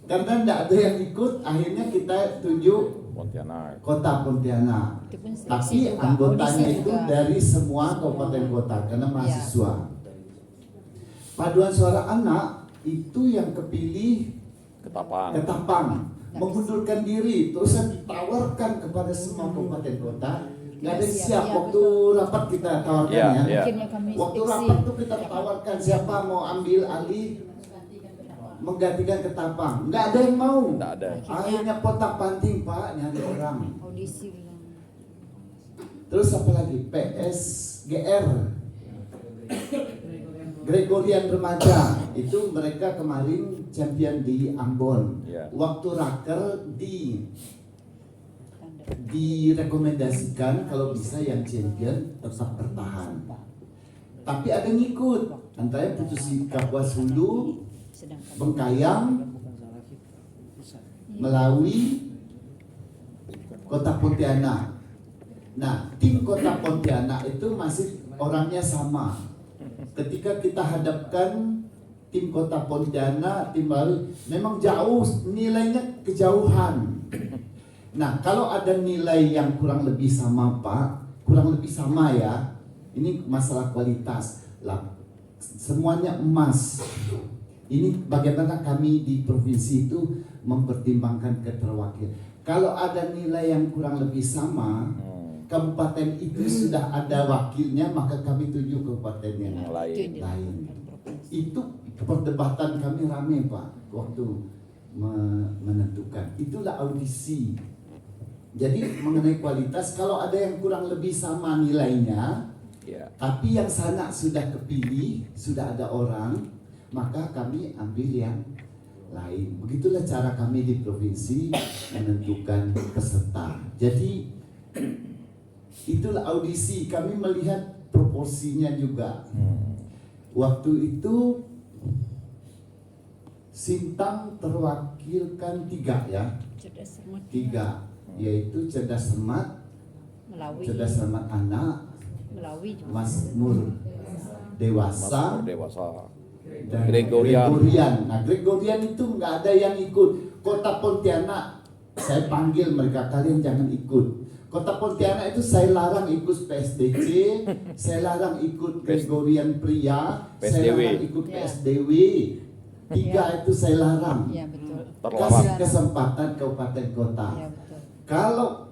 K: Karena nggak ada yang ikut, akhirnya kita tunjuk
E: Pontianak.
K: Kota Pontianak. Tapi anggotanya itu dari semua kabupaten kota karena mahasiswa. Paduan suara anak itu yang kepilih Ketapang. Mengundurkan diri, terus ditawarkan kepada semua kabupaten kota. Nggak ada yang siap waktu rapat kita tawarkan ya. Waktu rapat tuh kita tawarkan siapa mau ambil alih menggantikan Ketapang. Nggak ada yang mau. Akhirnya potak panting Pak nyari orang. Terus apa lagi? PSGR, Gregorian Remaja, itu mereka kemarin champion di Ambon. Waktu raker direkomendasikan kalau bisa yang champion tetap bertahan. Tapi ada yang ikut, antara Putus Kapuas Hulu, Bengkayang, Melawi, Kota Pontianak. Nah, tim Kota Pontianak itu masih orangnya sama. Ketika kita hadapkan tim Kota Pontianak, tim Melawi, memang jauh, nilainya kejauhan. Nah, kalau ada nilai yang kurang lebih sama Pak, kurang lebih sama ya, ini masalah kualitas lah, semuanya emas. Ini bagaimana kami di provinsi itu mempertimbangkan keterwakilan. Kalau ada nilai yang kurang lebih sama, kabupaten itu sudah ada wakilnya, maka kami tuju kabupaten yang lain. Itu perdebatan kami ramai Pak waktu menentukan. Itulah audisi. Jadi mengenai kualitas, kalau ada yang kurang lebih sama nilainya, tapi yang sana sudah kepilih, sudah ada orang, maka kami ambil yang lain. Begitulah cara kami di provinsi menentukan peserta. Jadi itulah audisi, kami melihat proporsinya juga. Waktu itu Sintang terwakilkan 3 ya, 3, yaitu Cerdas Cermat, Cerdas Cermat Anak, Mazmur Dewasa, dan Gregorian. Nah, Gregorian itu nggak ada yang ikut. Kota Pontianak saya panggil mereka, kalian jangan ikut. Kota Pontianak itu saya larang ikut PSDC, saya larang ikut Gregorian Pria, saya larang ikut PSDW. 3 itu saya larang. Kasih kesempatan kabupaten kota. Kalau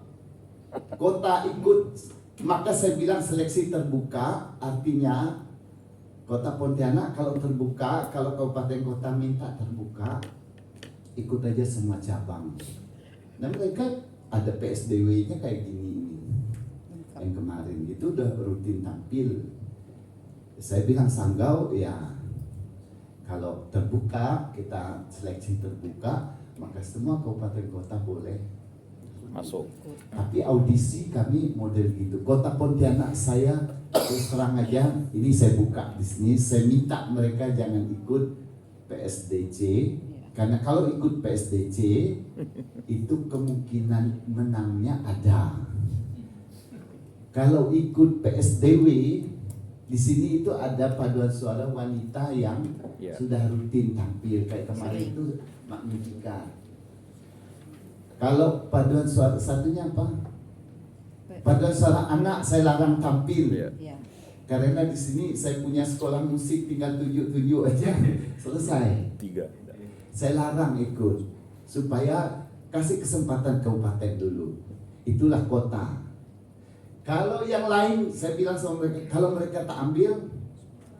K: kota ikut, maka saya bilang seleksi terbuka, artinya Kota Pontianak kalau terbuka, kalau kabupaten kota minta terbuka, ikut aja semua cabang. Nah mereka ada PSDW-nya kayak gini yang kemarin itu udah rutin tampil. Saya bilang Sanggau ya, kalau terbuka, kita seleksi terbuka, maka semua kabupaten kota boleh
E: masuk.
K: Tapi audisi kami model gitu. Kota Pontianak saya terus terang aja, ini saya buka di sini, saya minta mereka jangan ikut PSDC, karena kalau ikut PSDC itu kemungkinan menangnya ada. Kalau ikut PSDW di sini itu ada paduan suara wanita yang sudah rutin tampil kayak kemarin itu Magnifica. Kalau paduan suara satunya apa? Paduan suara anak saya larang tampil. Karena di sini saya punya sekolah musik, tinggal tunjuk-tunjuk aja selesai.
E: 3.
K: Saya larang ikut supaya kasih kesempatan kabupaten dulu. Itulah kota. Kalau yang lain saya bilang sama mereka, kalau mereka tak ambil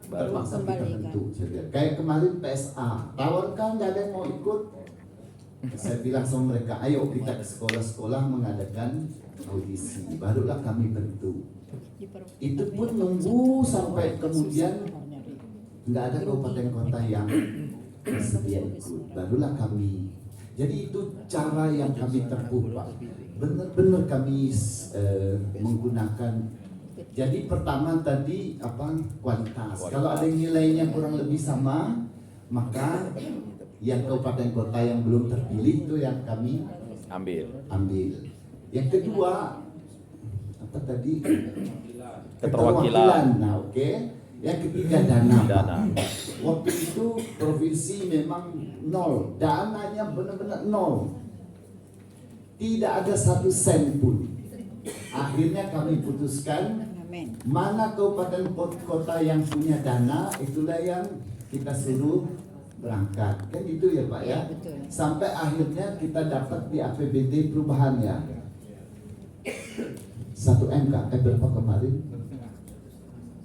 K: terpaksa kita tentu. Kayak kemarin PSA, tawarkan nggak ada yang mau ikut. Saya bilang sama mereka, ayo kita ke sekolah-sekolah mengadakan audisi. Barulah kami bentuk. Itu pun nunggu sampai kemudian nggak ada kabupaten kota yang bersedia ikut. Barulah kami. Jadi itu cara yang kami tempuh, Pak. Benar-benar kami menggunakan. Jadi pertama tadi kualitas. Kalau ada yang nilainya kurang lebih sama, maka yang kabupaten kota yang belum terpilih itu yang kami ambil. Yang kedua apa tadi?
E: Keterwakilan.
K: Nah, oke. Yang ketiga dana. Waktu itu provinsi memang nol, dananya benar-benar nol. Tidak ada 1 sen pun. Akhirnya kami putuskan mana kabupaten kota yang punya dana, itulah yang kita suruh berangkat. Kan gitu ya Pak ya? Sampai akhirnya kita dapat di APBD perubahan ya. 1 MK, berapa kemarin?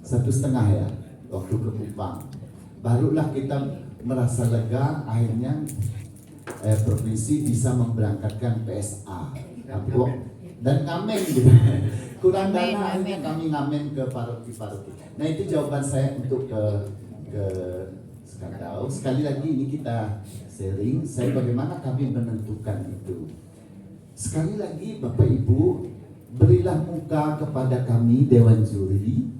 K: 1,5 ya, waktu ke Kupang. Barulah kita merasa lega, akhirnya provinsi bisa memberangkatkan PSA. Dan ngamen gitu. Kurang dana, akhirnya kami ngamen ke paroki-paroki. Nah itu jawaban saya untuk ke Skadau. Sekali lagi ini kita sharing, saya bagaimana kami menentukan itu. Sekali lagi Bapak Ibu, berilah muka kepada kami Dewan Juri,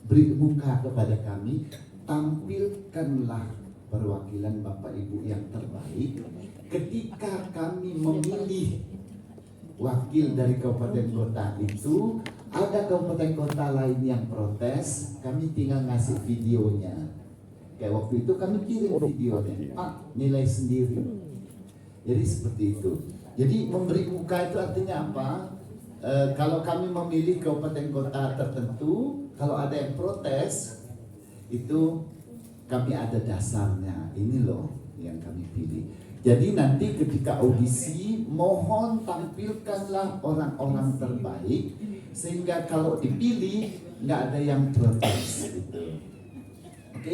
K: beri muka kepada kami, tampilkanlah perwakilan Bapak Ibu yang terbaik. Ketika kami memilih wakil dari kabupaten kota itu, ada kabupaten kota lain yang protes, kami tinggal ngasih videonya. Kayak waktu itu kami kirim videonya, Pak nilai sendiri. Jadi seperti itu. Jadi memberi muka itu artinya apa? Kalau kami memilih kabupaten kota tertentu, kalau ada yang protes, itu kami ada dasarnya. Ini loh yang kami pilih. Jadi nanti ketika audisi, mohon tampilkanlah orang-orang terbaik, sehingga kalau dipilih nggak ada yang protes. Gitu. Oke,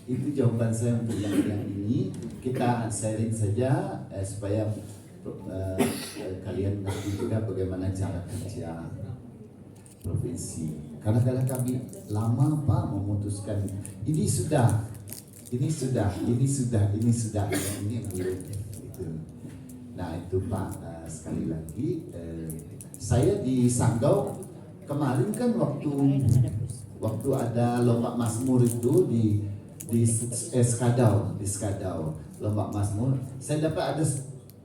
K: itu jawaban saya untuk yang ini. Kita sharing saja supaya kalian ngerti juga bagaimana cara kerja provinsi. Karena kami lama Pak memutuskan ini sudah, ini belum. Gitu. Nah itu Pak, sekali lagi saya di Sanggau kemarin kan waktu ada lomba Mazmur itu di Skadau lomba Mazmur, saya dapat ada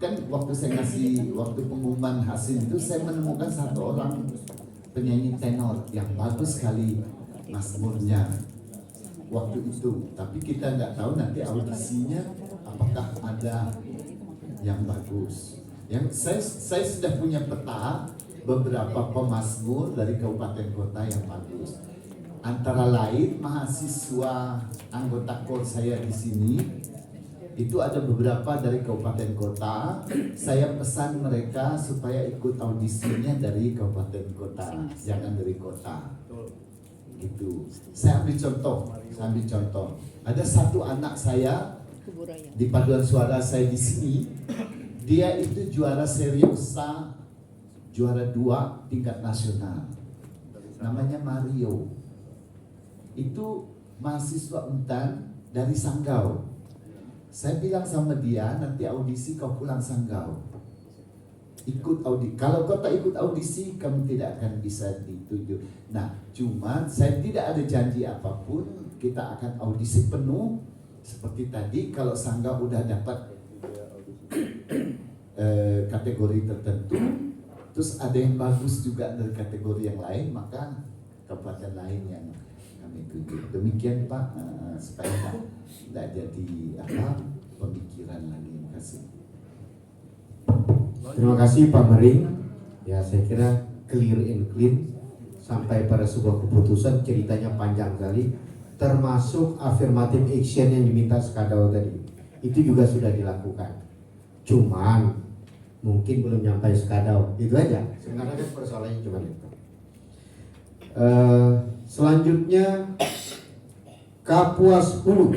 K: kan waktu saya ngasih waktu pengumuman hasil itu saya menemukan 1 orang penyanyi tenor yang bagus sekali Mazmurnya waktu itu, tapi kita nggak tahu nanti audisinya apakah ada yang bagus. Yang saya sudah punya peta beberapa pemazmur dari kabupaten kota yang bagus. Antara lain mahasiswa anggota KOR saya di sini itu ada beberapa dari kabupaten kota. Saya pesan mereka supaya ikut audisinya dari kabupaten kota, jangan dari kota. Gitu. Saya ambil contoh. Ada 1 anak saya di paduan suara saya di sini, dia itu juara seriosa, juara 2 tingkat nasional. Namanya Mario. Itu mahasiswa Untan dari Sanggau. Saya bilang sama dia, nanti audisi kau pulang Sanggau. Ikut audisi. Kalau kau tak ikut audisi, kamu tidak akan bisa dituju. Nah, cuma saya tidak ada janji apapun. Kita akan audisi penuh. Seperti tadi, kalau Sanggau udah dapat kategori tertentu, terus ada yang bagus juga dari kategori yang lain, maka kabupaten lain yang kami tuju. Demikian Pak, supaya tidak jadi pemikiran lagi. Terima kasih.
B: Terima kasih Pak Mering. Ya saya kira clear and clean sampai pada sebuah keputusan. Ceritanya panjang sekali, termasuk affirmative action yang diminta Skadau tadi. Itu juga sudah dilakukan. Cuman mungkin belum nyampe Skadau. Itu aja. Sebenarnya kan persoalannya cuma itu. Selanjutnya Kapuas Hulu.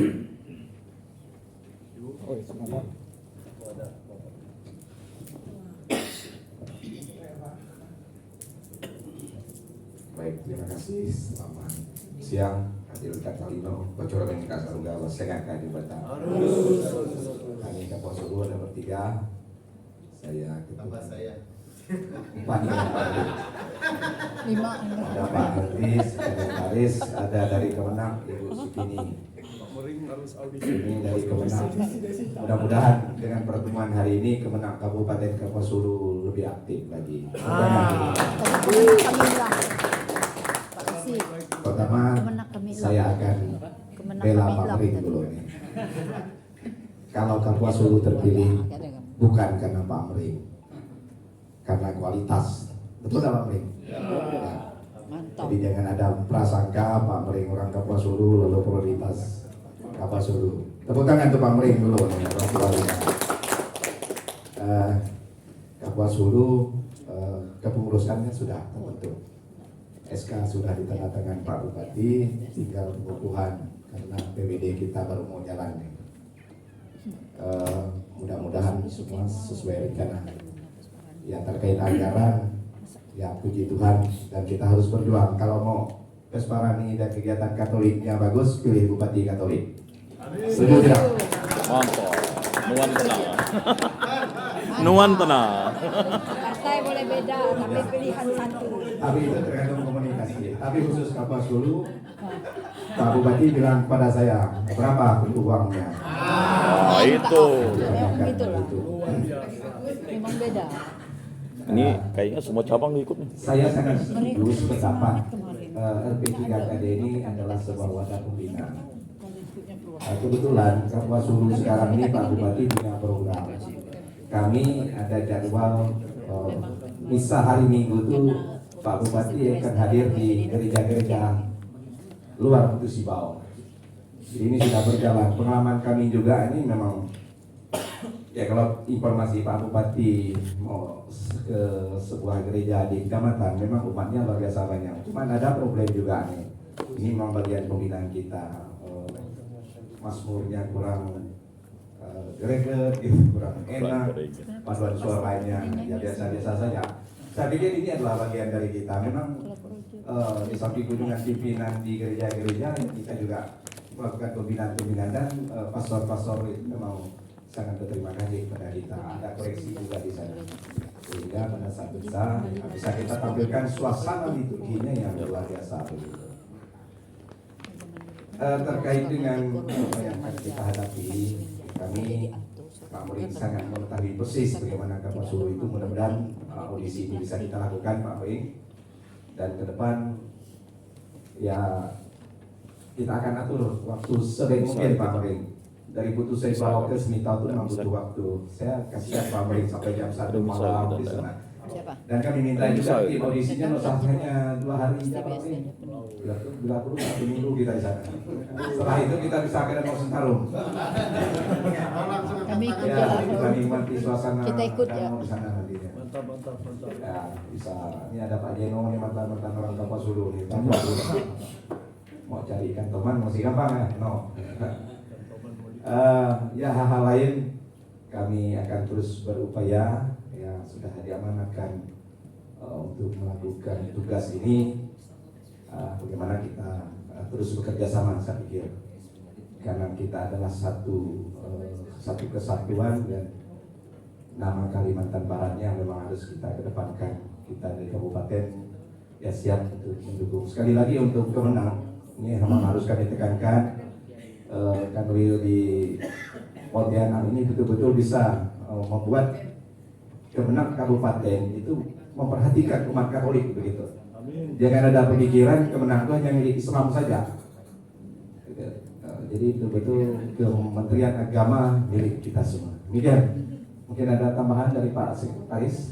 L: Selamat siang, Adil Katalino, Bocor Menika Saruga, Wasengan Kadi Batam. Kami Kapolres Sulu ada bertiga. Saya ketua saya. Empat ada Pak Hendris, ada Faris, ada dari Kemenang Ibu Sutini. Ini dari Kemenang. Mudah-mudahan dengan pertemuan hari ini Kemenang Kabupaten Kapuas Hulu lebih aktif lagi. Pertama, saya akan bela Pak Mering dulu nih. Kalau Kapuas Hulu terpilih bukan karena Pak Mering, karena kualitas. Betul nggak Pak Mering? Ya. Jadi jangan ada prasangka Pak Mering orang Kapuas Hulu lalu prioritas Kapuas Hulu. Tepuk tangan untuk Pak Mering dulu nih. Kapuas Hulu kepengurusannya sudah terbentuk. SK sudah ditandatangan Pak Bupati, tinggal pengukuhan karena PBD kita baru mau jalan nih. Mudah-mudahan semua sesuai rencana. Ya terkait anggaran, ya puji Tuhan, dan kita harus berjuang. Kalau mau Pesparani dan kegiatan Katoliknya bagus, pilih Bupati Katolik. Setuju tidak?
E: Mantap. Nuan tenang. Nuan tenang.
C: Partai boleh beda, tapi pilihan satu.
L: Tapi itu tergantung komunikasi. Tapi khusus Kapuas Hulu, Pak Bupati bilang pada saya, berapa untuk uangnya?
E: Itu.
C: Memang gitu lah. Memang beda.
E: Ini kayaknya semua cabang ikut nih.
L: Saya sangat setuju sependapat RP3KD ini adalah sebuah wadah pembina. Kebetulan Kapuas Hulu sekarang ini Pak Bupati punya program. Kami ada jadwal misa hari Minggu itu Pak Bupati akan hadir di gereja-gereja luar Putus Sibau. Ini sudah berjalan. Pengalaman kami juga ini memang ya kalau informasi Pak Bupati mau ke sebuah gereja di kecamatan, memang umatnya luar biasa banyak. Cuman ada problem juga nih. Ini memang bagian pembinaan kita. Mazmurnya kurang greget, gitu, kurang enak. Paduan suaranya ya biasa-biasa saja. Saya pikir ini adalah bagian dari kita. Memang di samping kunjungan pimpinan di gereja-gereja, kita juga melakukan pembinaan-pembinaan dan pastor-pastor itu memang sangat berterima kasih kepada kita. Ada koreksi juga di sana, sehingga pada saat bisa kita tampilkan suasana liturginya yang luar biasa begitu. Terkait dengan apa yang akan kita hadapi, kami Pak Mering sangat mengetahui persis bagaimana Kapuas Hulu itu. Mudah-mudahan audisi ini bisa kita lakukan Pak Mering, dan ke depan ya kita akan atur waktu sering mungkin Pak Mering. Dari Putus Sibau ke Semitau itu memang butuh waktu. Saya kasihan Pak Mering sampai jam 1 malam di sana. Dan kami minta juga tim audisinya usahanya 2 hari ya Pak Mering. Bila perlu 1 minggu kita di sana. Setelah itu kita bisa ke Danau Sentarum.
C: Kami ikut
L: ya. Kita nikmati suasana
C: kita ikut ya.
L: Danau di sana nantinya. Mantap. Ya bisa. Ini ada Pak Jeno, ini mantan orang Kapuas Hulu. Mau cari ikan teman masih gampang ya? No. Ya hal-hal lain kami akan terus berupaya, ya sudah diamanatkan untuk melakukan tugas ini. Bagaimana kita terus bekerja sama, saya pikir karena kita adalah satu kesatuan, dan nama Kalimantan Baratnya memang harus kita kedepankan. Kita dari kabupaten ya siap untuk mendukung. Sekali lagi untuk Kemenang, ini memang harus kami tekankan. Kanwil di Pontianak ini betul-betul bisa membuat Kemenang Kabupaten itu memperhatikan umat Katolik begitu. Jangan ada pemikiran Kemenang itu hanya milik Islam saja. Jadi betul-betul Kementerian Agama milik kita semua. Demikian. Mungkin ada tambahan dari Pak Sekretaris.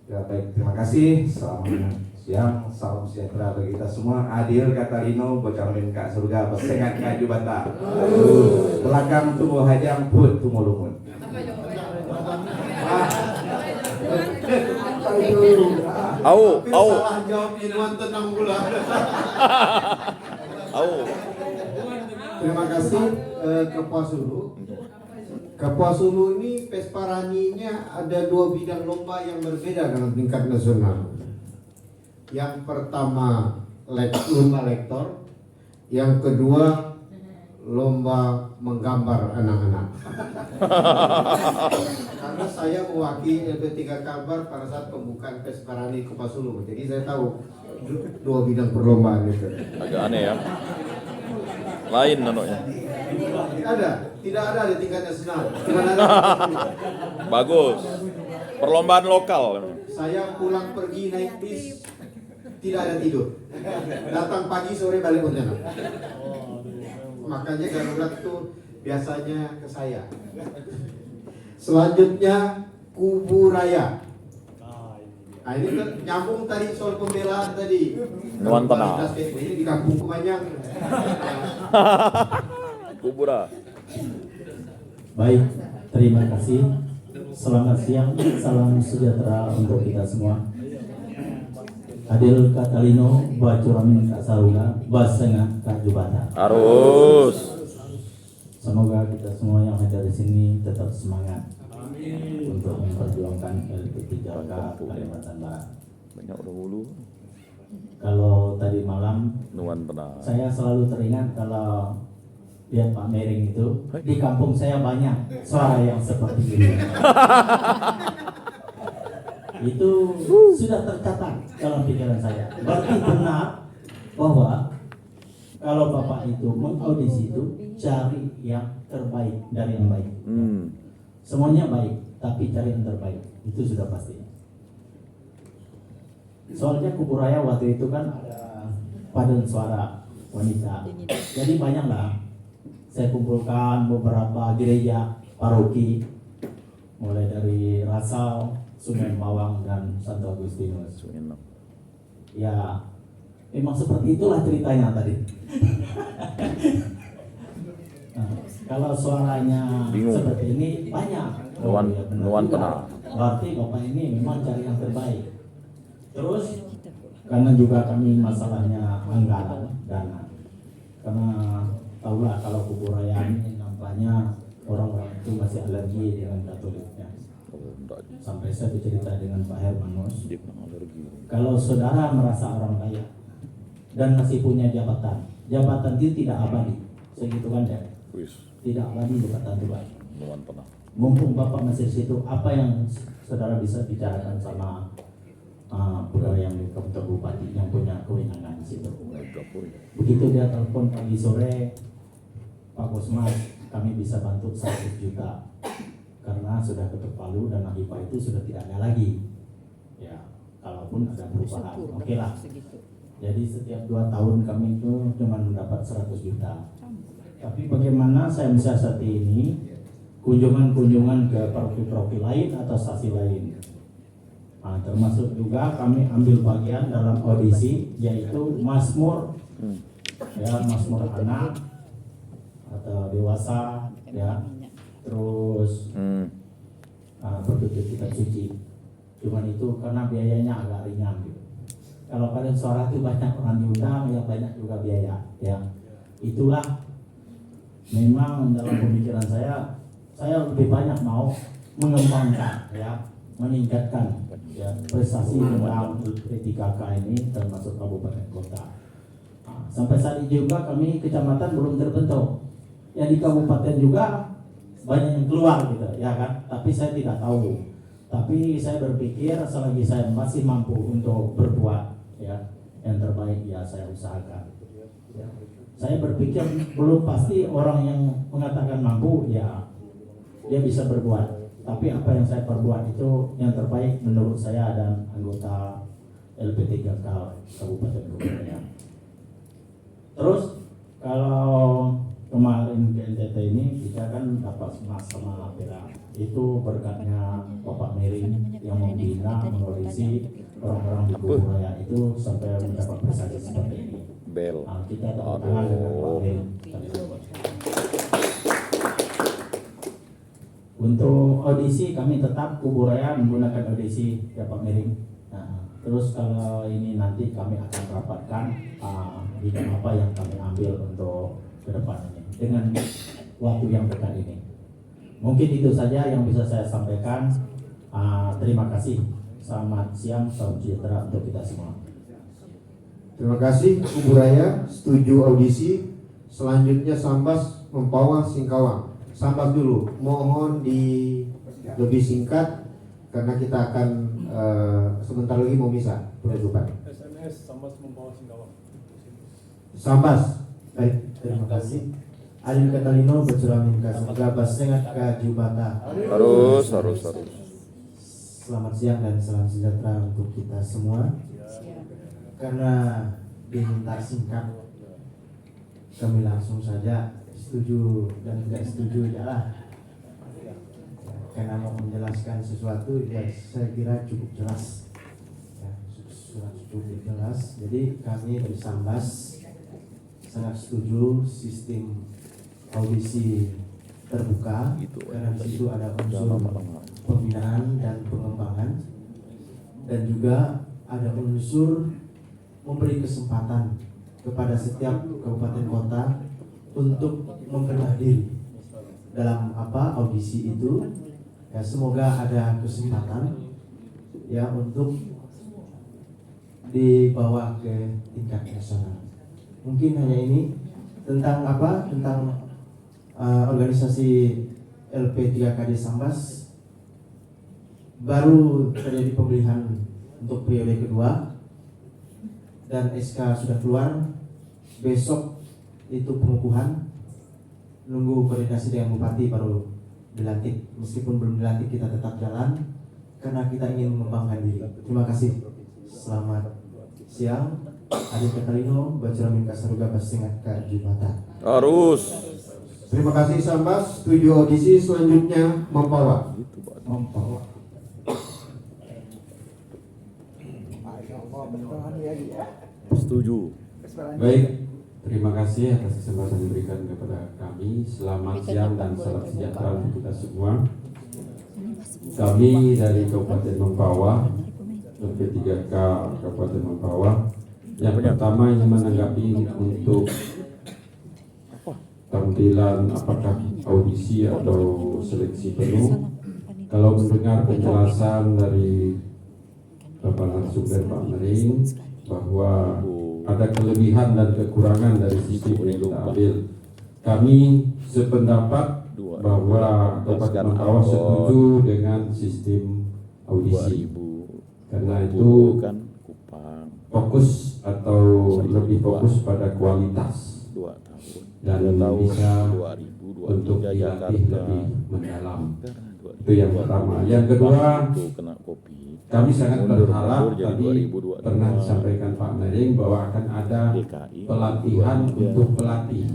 L: Ya, baik, terima kasih. Selamat siang, salam sejahtera bagi kita semua. Adil Katalino, Bocor Menika Saruga, Besengan Kaju Bata. Belakang tunggu hajang put tunggu lumun.
E: Au.
B: Salah jawab Inuan tenang pula.
E: Au.
B: Terima kasih Kapuas Hulu. Kapuas Hulu ini Pesparaninya ada 2 bidang lomba yang berbeda dalam tingkat nasional. Yang pertama lomba lektor, yang kedua lomba menggambar anak-anak. Karena saya mewakili LP3 Kalbar pada saat pembukaan Pesparani Kopasulu, jadi saya tahu dua bidang perlombaan itu.
E: Agak aneh ya. Lain nanoknya.
B: Tidak ada di tingkat nasional. Cuma ada.
E: Bagus. Perlombaan lokal.
B: Saya pulang pergi naik bis, tidak ada tidur. Datang pagi sore balik Pontianak. Makanya Garuda itu biasanya ke saya. Selanjutnya Kubu Raya. Nah ini kan nyambung tadi soal pembelaan tadi.
E: Nuan Tenang.
B: Ini di Kampung Kumanyang.
E: Kubura.
M: Baik, terima kasih. Selamat siang, salam sejahtera untuk kita semua. Adil Katalino, Bacuramin Kak Saruna, Basengah Kak Jubata.
E: Harus.
M: Semoga kita semua yang hadir di sini tetap semangat untuk memperjuangkan LP3K Kalimantan Barat.
E: Banyak dahulu.
M: Kalau tadi malam,
E: Nuan Tenang.
M: saya selalu teringat kalau lihat Pak Mering itu di kampung saya banyak suara yang seperti ini. Itu sudah tercatat dalam pikiran saya. Berarti benar bahwa kalau Bapak itu mengaudisi itu cari yang terbaik dari yang baik. Semuanya baik, tapi cari yang terbaik. Itu sudah pasti. Soalnya Kubu Raya waktu itu kan ada paduan suara wanita. Jadi banyaklah. Saya kumpulkan beberapa gereja paroki mulai dari Rasau, Sungai Mawang dan Santo Agustinus. Ya, memang seperti itulah ceritanya tadi. Nah, kalau suaranya seperti ini banyak.
E: Nuan Tenang.
M: Berarti Bapak ini memang cari yang terbaik. Terus karena juga kami masalahnya anggaran dana. Karena tahulah kalau Kubu Raya ini nampaknya orang-orang itu masih alergi dengan Katoliknya. Sampai saya bercerita dengan Pak Hermanus, kalau saudara merasa orang kaya dan masih punya jabatan itu tidak abadi, segitu kan ya? Tidak abadi jabatan itu Pak. Mumpung Bapak masih di situ, apa yang saudara bisa bicarakan sama pegawai yang di kantor bupati yang punya kewenangan di situ? Begitu dia telepon pagi sore, Pak Kosmas, kami bisa bantu 100 juta karena sudah ketuk palu dan IPA itu sudah tidak ada lagi. Ya, kalaupun ada perubahan, oke lah. Jadi setiap 2 tahun kami itu cuma mendapat 100 juta. Tapi bagaimana saya mensiasati ini, kunjungan-kunjungan ke paroki-paroki lain atau stasi lain. Nah, termasuk juga kami ambil bagian dalam audisi yaitu Mazmur, ya Mazmur anak atau dewasa, ya terus bertutur kitab suci. Cuman itu karena biayanya agak ringan gitu. Kalau pada suara itu banyak orang diundang, ya banyak juga biaya. Ya itulah memang dalam pemikiran saya lebih banyak mau mengembangkan, ya meningkatkan ya prestasi tentang LP3K ini termasuk kabupaten kota. Nah, sampai saat ini juga kami kecamatan belum terbentuk. Ya di kabupaten juga banyak yang keluar gitu ya kan, tapi saya tidak tahu. Tapi saya berpikir selagi saya masih mampu untuk berbuat ya yang terbaik, ya saya usahakan. Ya. Saya berpikir belum pasti orang yang mengatakan mampu ya dia bisa berbuat. Tapi apa yang saya perbuat itu yang terbaik menurut saya dan anggota LP3K Kabupaten Bogor. Terus kalau kemarin ke NTT ini kita kan dapat emas sama perak. Itu berkatnya Bapak Mering yang membina, mengaudisi orang-orang di Kubu Raya itu sampai mendapat prestasi seperti ini. Nah, kita tepuk tangan dengan Pak Mering. Untuk audisi kami tetap Kubu Raya menggunakan audisi ya Pak Mering. Nah, terus kalau ini nanti kami akan rapatkan bidang apa yang kami ambil untuk ke depan ini dengan waktu yang dekat ini. Mungkin itu saja yang bisa saya sampaikan. Terima kasih. Selamat siang, salam sejahtera untuk kita semua.
B: Terima kasih Kubu Raya, setuju audisi. Selanjutnya Sambas, Mempawah, Singkawang. Sambas dulu, mohon lebih singkat karena kita akan sebentar lagi mau misa penutupan.
D: SMS Sambas Mempawah Singkawang.
B: Sambas, baik, terima kasih. Adil Katalino berceramin kasih Basengat ke Jubata.
E: Harus.
B: Selamat siang dan salam sejahtera untuk kita semua. Karena diminta singkat, kami langsung saja setuju dan tidak setuju lah. Karena mau menjelaskan sesuatu, ya saya kira cukup jelas. Ya, cukup jelas. Jadi kami dari Sambas sangat setuju sistem audisi terbuka, karena di situ ada unsur pembinaan dan pengembangan, dan juga ada unsur memberi kesempatan kepada setiap kabupaten kota untuk memperbaiki diri dalam audisi itu. Ya, semoga ada kesempatan ya untuk dibawa ke tingkat nasional. Mungkin hanya ini tentang organisasi LP3KD Sambas. Baru terjadi pemilihan untuk periode kedua dan SK sudah keluar. Besok itu pengukuhan, nunggu koordinasi dengan bupati baru dilantik. Meskipun belum dilantik, kita tetap jalan karena kita ingin mengembangkan diri. Terima kasih. Selamat siang. Adil Katalino, Bacaramin Kasaruga Basengat ke Jubata.
E: Harus.
B: Terima kasih Sambas, setuju audisi. Selanjutnya Mempawah.
E: Setuju.
N: Baik, terima kasih atas kesempatan yang diberikan kepada kami. Selamat siang dan salam sejahtera untuk kita semua. Kami dari Kabupaten Mempawah, LP3K Kabupaten Mempawah, yang pertama ingin menanggapi untuk tampilan apakah audisi atau seleksi penuh. Kalau mendengar penjelasan dari Bapak Langsungder Pak Mering bahwa ada kelebihan dan kekurangan dari sistem yang kita ambil, kami sependapat bahwa Kabupaten Mempawah setuju dengan sistem audisi. Karena itu fokus atau lebih fokus pada kualitas dan bisa untuk dilatih lebih mendalam. Itu yang pertama. Yang kedua, kami sangat berharap, tadi pernah disampaikan Pak Mering bahwa akan ada pelatihan untuk pelatih.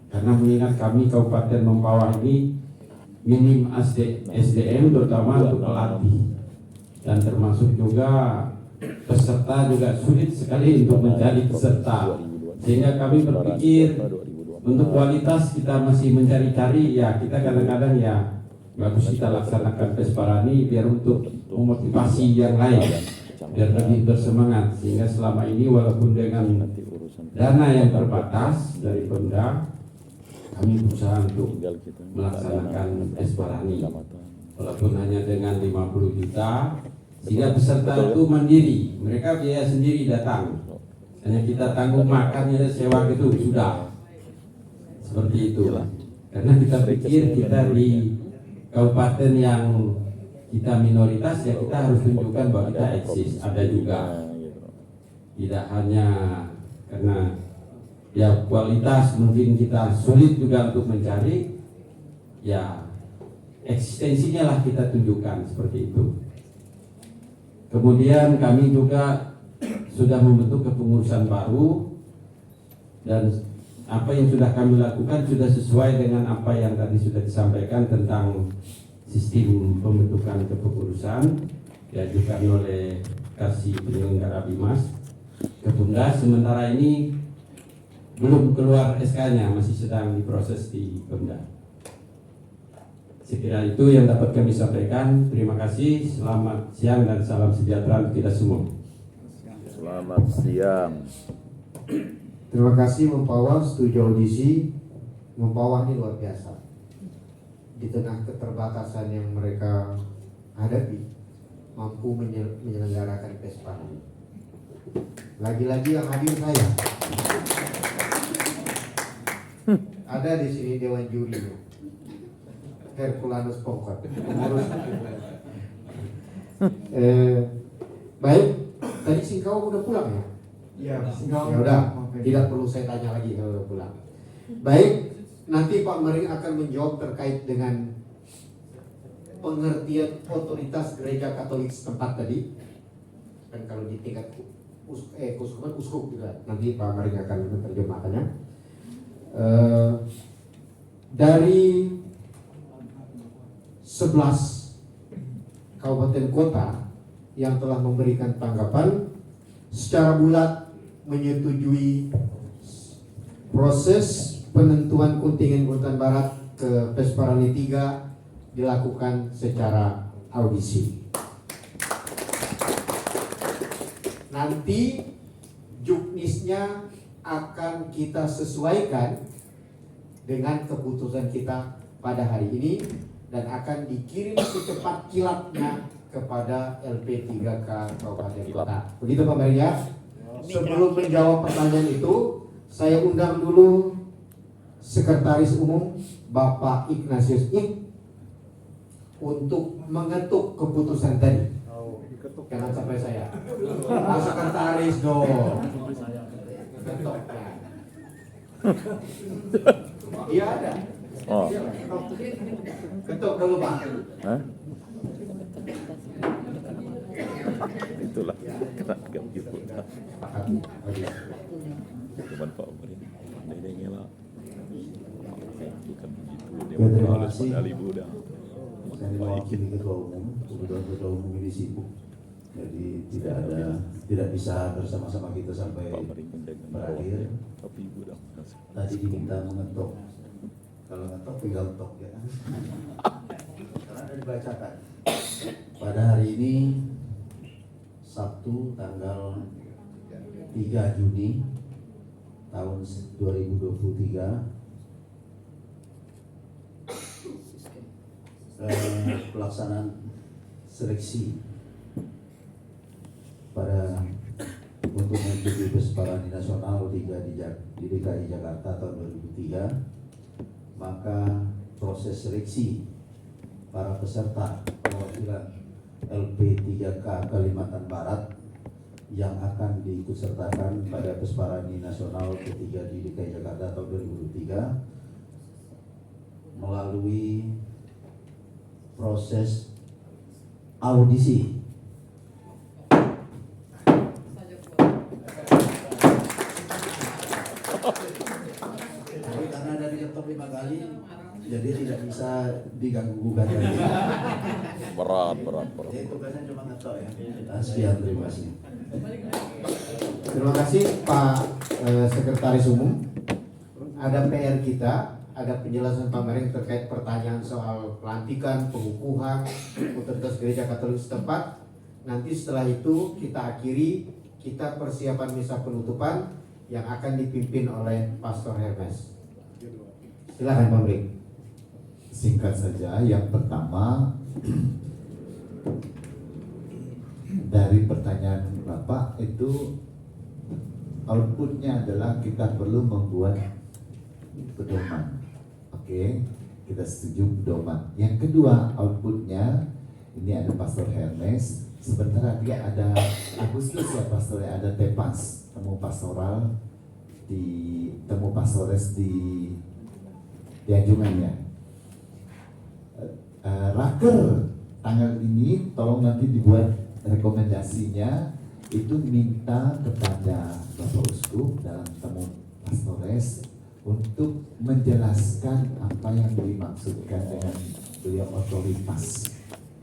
N: Karena mengingat kami Kabupaten Mempawah ini minim SDM terutama untuk pelatih, dan termasuk juga peserta juga sulit sekali untuk mencari peserta, sehingga kami berpikir untuk kualitas kita masih mencari-cari. Ya, kita kadang-kadang ya bagus kita laksanakan Pesparani biar untuk memotivasi yang lain, biar lebih bersemangat. Sehingga selama ini walaupun dengan dana yang terbatas dari Pemda, kami berusaha untuk melaksanakan Pesparani walaupun hanya dengan 50 juta, sehingga peserta itu mandiri, mereka biaya sendiri datang, hanya kita tanggung makannya, sewa gitu sudah. Seperti itu, karena kita pikir kita di kabupaten yang kita minoritas, ya kita harus tunjukkan bahwa kita eksis, ada juga. Tidak hanya karena ya kualitas mungkin kita sulit juga untuk mencari, ya eksistensinya lah kita tunjukkan, seperti itu. Kemudian kami juga sudah membentuk kepengurusan baru, dan apa yang sudah kami lakukan sudah sesuai dengan apa yang tadi sudah disampaikan tentang sistem pembentukan kepengurusan diajukan oleh Kasih Penyelenggara Bimas ke Pemda. Sementara ini belum keluar SK-nya, masih sedang diproses di Pemda. Sekira itu yang dapat kami sampaikan. Terima kasih, selamat siang dan salam sejahtera untuk kita semua.
E: Selamat siang.
B: Terima kasih Mempawah, setuju audisi. Mempawah ini luar biasa. Di tengah keterbatasan yang mereka hadapi, mampu menyelenggarakan Pesparani. Lagi-lagi yang hadir saya. Ada di sini Dewan Juri. Herculanus Pongkot. Baik, tadi Singkau udah pulang ya?
H: Iya, Singkau.
B: Ya udah, tidak perlu saya tanya lagi kalau udah pulang. Baik, nanti Pak Mering akan menjawab terkait dengan pengertian otoritas gereja Katolik setempat tadi. Kan kalau di tingkat kuskupan uskup juga nanti Pak Mering akan menerjemahkannya. Dari 11 kabupaten kota yang telah memberikan tanggapan secara bulat menyetujui proses penentuan kontingen Kutai Barat ke Pesparani 3 dilakukan secara audisi. Nanti juknisnya akan kita sesuaikan dengan keputusan kita pada hari ini dan akan dikirim secepat kilatnya kepada LP3K Kabupaten Kota. Begitu Pak Mering ya. Sebelum menjawab pertanyaan itu, saya undang dulu Sekretaris Umum Bapak Ignatius Ik untuk mengetuk keputusan tadi. Jangan sampai saya. Sekretaris dong. Ketuk. Iya ada.
E: Oh.
B: Ketuk dulu Pak.
E: Hah? Itulah kena gitu. Cuman Pak Mering, ini ngelak. Bukan begitu. Dia
K: terima
E: harus
K: kasih.
E: medali Buddha.
K: Saya mewakili ketua umum, kebetulan ketua umum ini sibuk, jadi tidak bisa bersama-sama kita sampai berakhir. Tadi diminta mengetok, kalau ngetok tinggal tok ya. Karena ada dibacakan. Pada hari ini Sabtu tanggal 3 Juni tahun 2023 pelaksanaan seleksi pada untuk mengikuti Pesparani Nasional 3 di DKI Jakarta tahun 2003, maka proses seleksi para peserta perwakilan LP3K Kalimantan Barat yang akan diikutsertakan pada Pesparani Nasional ketiga di DKI Jakarta tahun 2003 melalui proses audisi. Tapi karena ada diketok 5 kali, jadi tidak bisa diganggu gugat lagi.
E: Berat.
K: Jadi tugasnya cuma ngetok ya. Sekian, terima kasih.
B: Terima kasih Pak Sekretaris Umum. Ada PR kita, ada penjelasan Pak Mering terkait pertanyaan soal pelantikan, pengukuhan otoritas gereja Katolik setempat. Nanti setelah itu kita akhiri, kita persiapan misa penutupan yang akan dipimpin oleh Pastor Hermes. Silakan Pak Mering.
K: Singkat saja, yang pertama dari pertanyaan Bapak itu outputnya adalah kita perlu membuat pedoman. Oke, kita setuju pedoman. Yang kedua outputnya ini ada Pastor Hermes. Sebentar lagi ada Agustus ya pastornya, ada TEPAS, temu pastoral di temu pastores di Anjungan ya. Raker tanggal ini tolong nanti dibuat rekomendasinya, itu minta kepada Bapak Uskup dalam temu pastores untuk menjelaskan apa yang dimaksudkan dengan beliau otoritas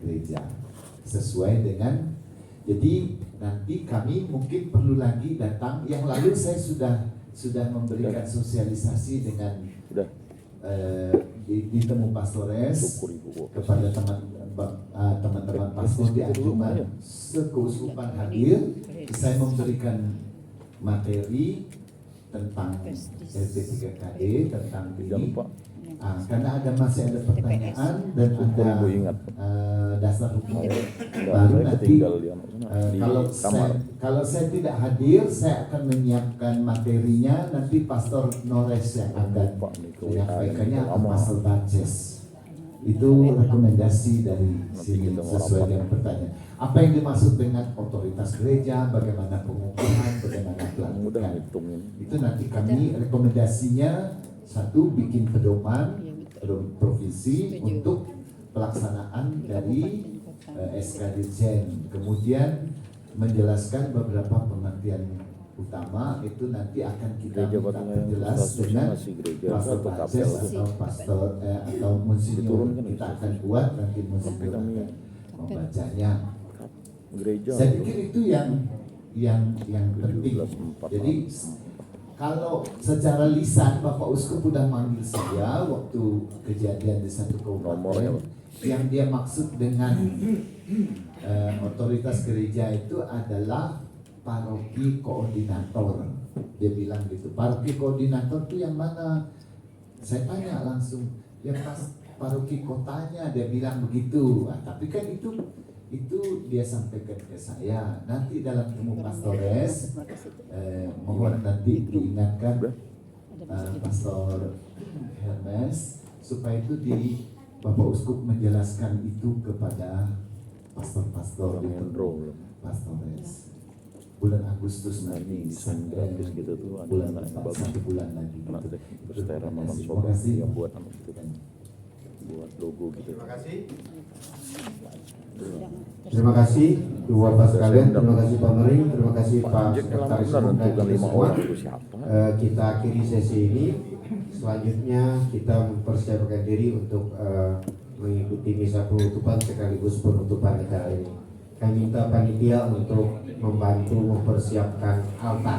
K: gereja sesuai dengan. Jadi nanti kami mungkin perlu lagi datang. Yang lalu saya sudah memberikan sosialisasi dengan di temu pastores kepada teman-teman pastor di Anjungan sekeuskupan hadir. Saya memberikan materi tentang LP3KD, tentang ini Karena masih ada pertanyaan dan ada dasar hukum. Baru
E: saya
K: nanti
E: tinggal di di
K: kalau saya tidak hadir, saya akan menyiapkan materinya. Nanti Pastor Nores yang akan menyampaikannya atau Pastor Baces. Itu rekomendasi dari sini sesuai dengan pertanyaan. Apa yang dimaksud dengan otoritas gereja, bagaimana pengukuhan, bagaimana pelantikan. Itu nanti kami rekomendasinya, satu, bikin pedoman provinsi untuk pelaksanaan dari SK Dirjen. Kemudian menjelaskan beberapa pengertian utama, itu nanti akan kita minta perjelas dengan Pastor Baces atau Pastor atau Monsinyur. Kita akan buat nanti Monsinyur membacanya. Saya pikir itu yang penting. Jadi kalau secara lisan Bapak Uskup sudah manggil saya waktu kejadian di satu kabupaten, yang dia maksud dengan otoritas gereja itu adalah paroki koordinator. Dia bilang gitu. Paroki koordinator itu yang mana? Saya tanya langsung, yang pas paroki kotanya, dia bilang begitu. Tapi kan itu dia sampaikan ke saya. Nanti dalam temu Pastores, mohon nanti diingatkan Pastor Hermes supaya itu Bapak Uskup menjelaskan itu kepada pastor-pastor di Pastores. Bulan Agustus nanti sampai
E: gitu tuh
K: bulan
E: ada anak
K: 1 bulan lagi.
E: Terima kasih yang buat itu kan, buat logo gitu.
B: Terima kasih. Terima kasih dua Bapak sekalian, terima kasih Pak Mering, terima kasih Pak Sekretaris Umum dan semua. Kita akhiri sesi ini. Selanjutnya kita mempersiapkan diri untuk mengikuti misa penutupan sekaligus penutupan acara ini. Kami minta panitia untuk membantu mempersiapkan altar.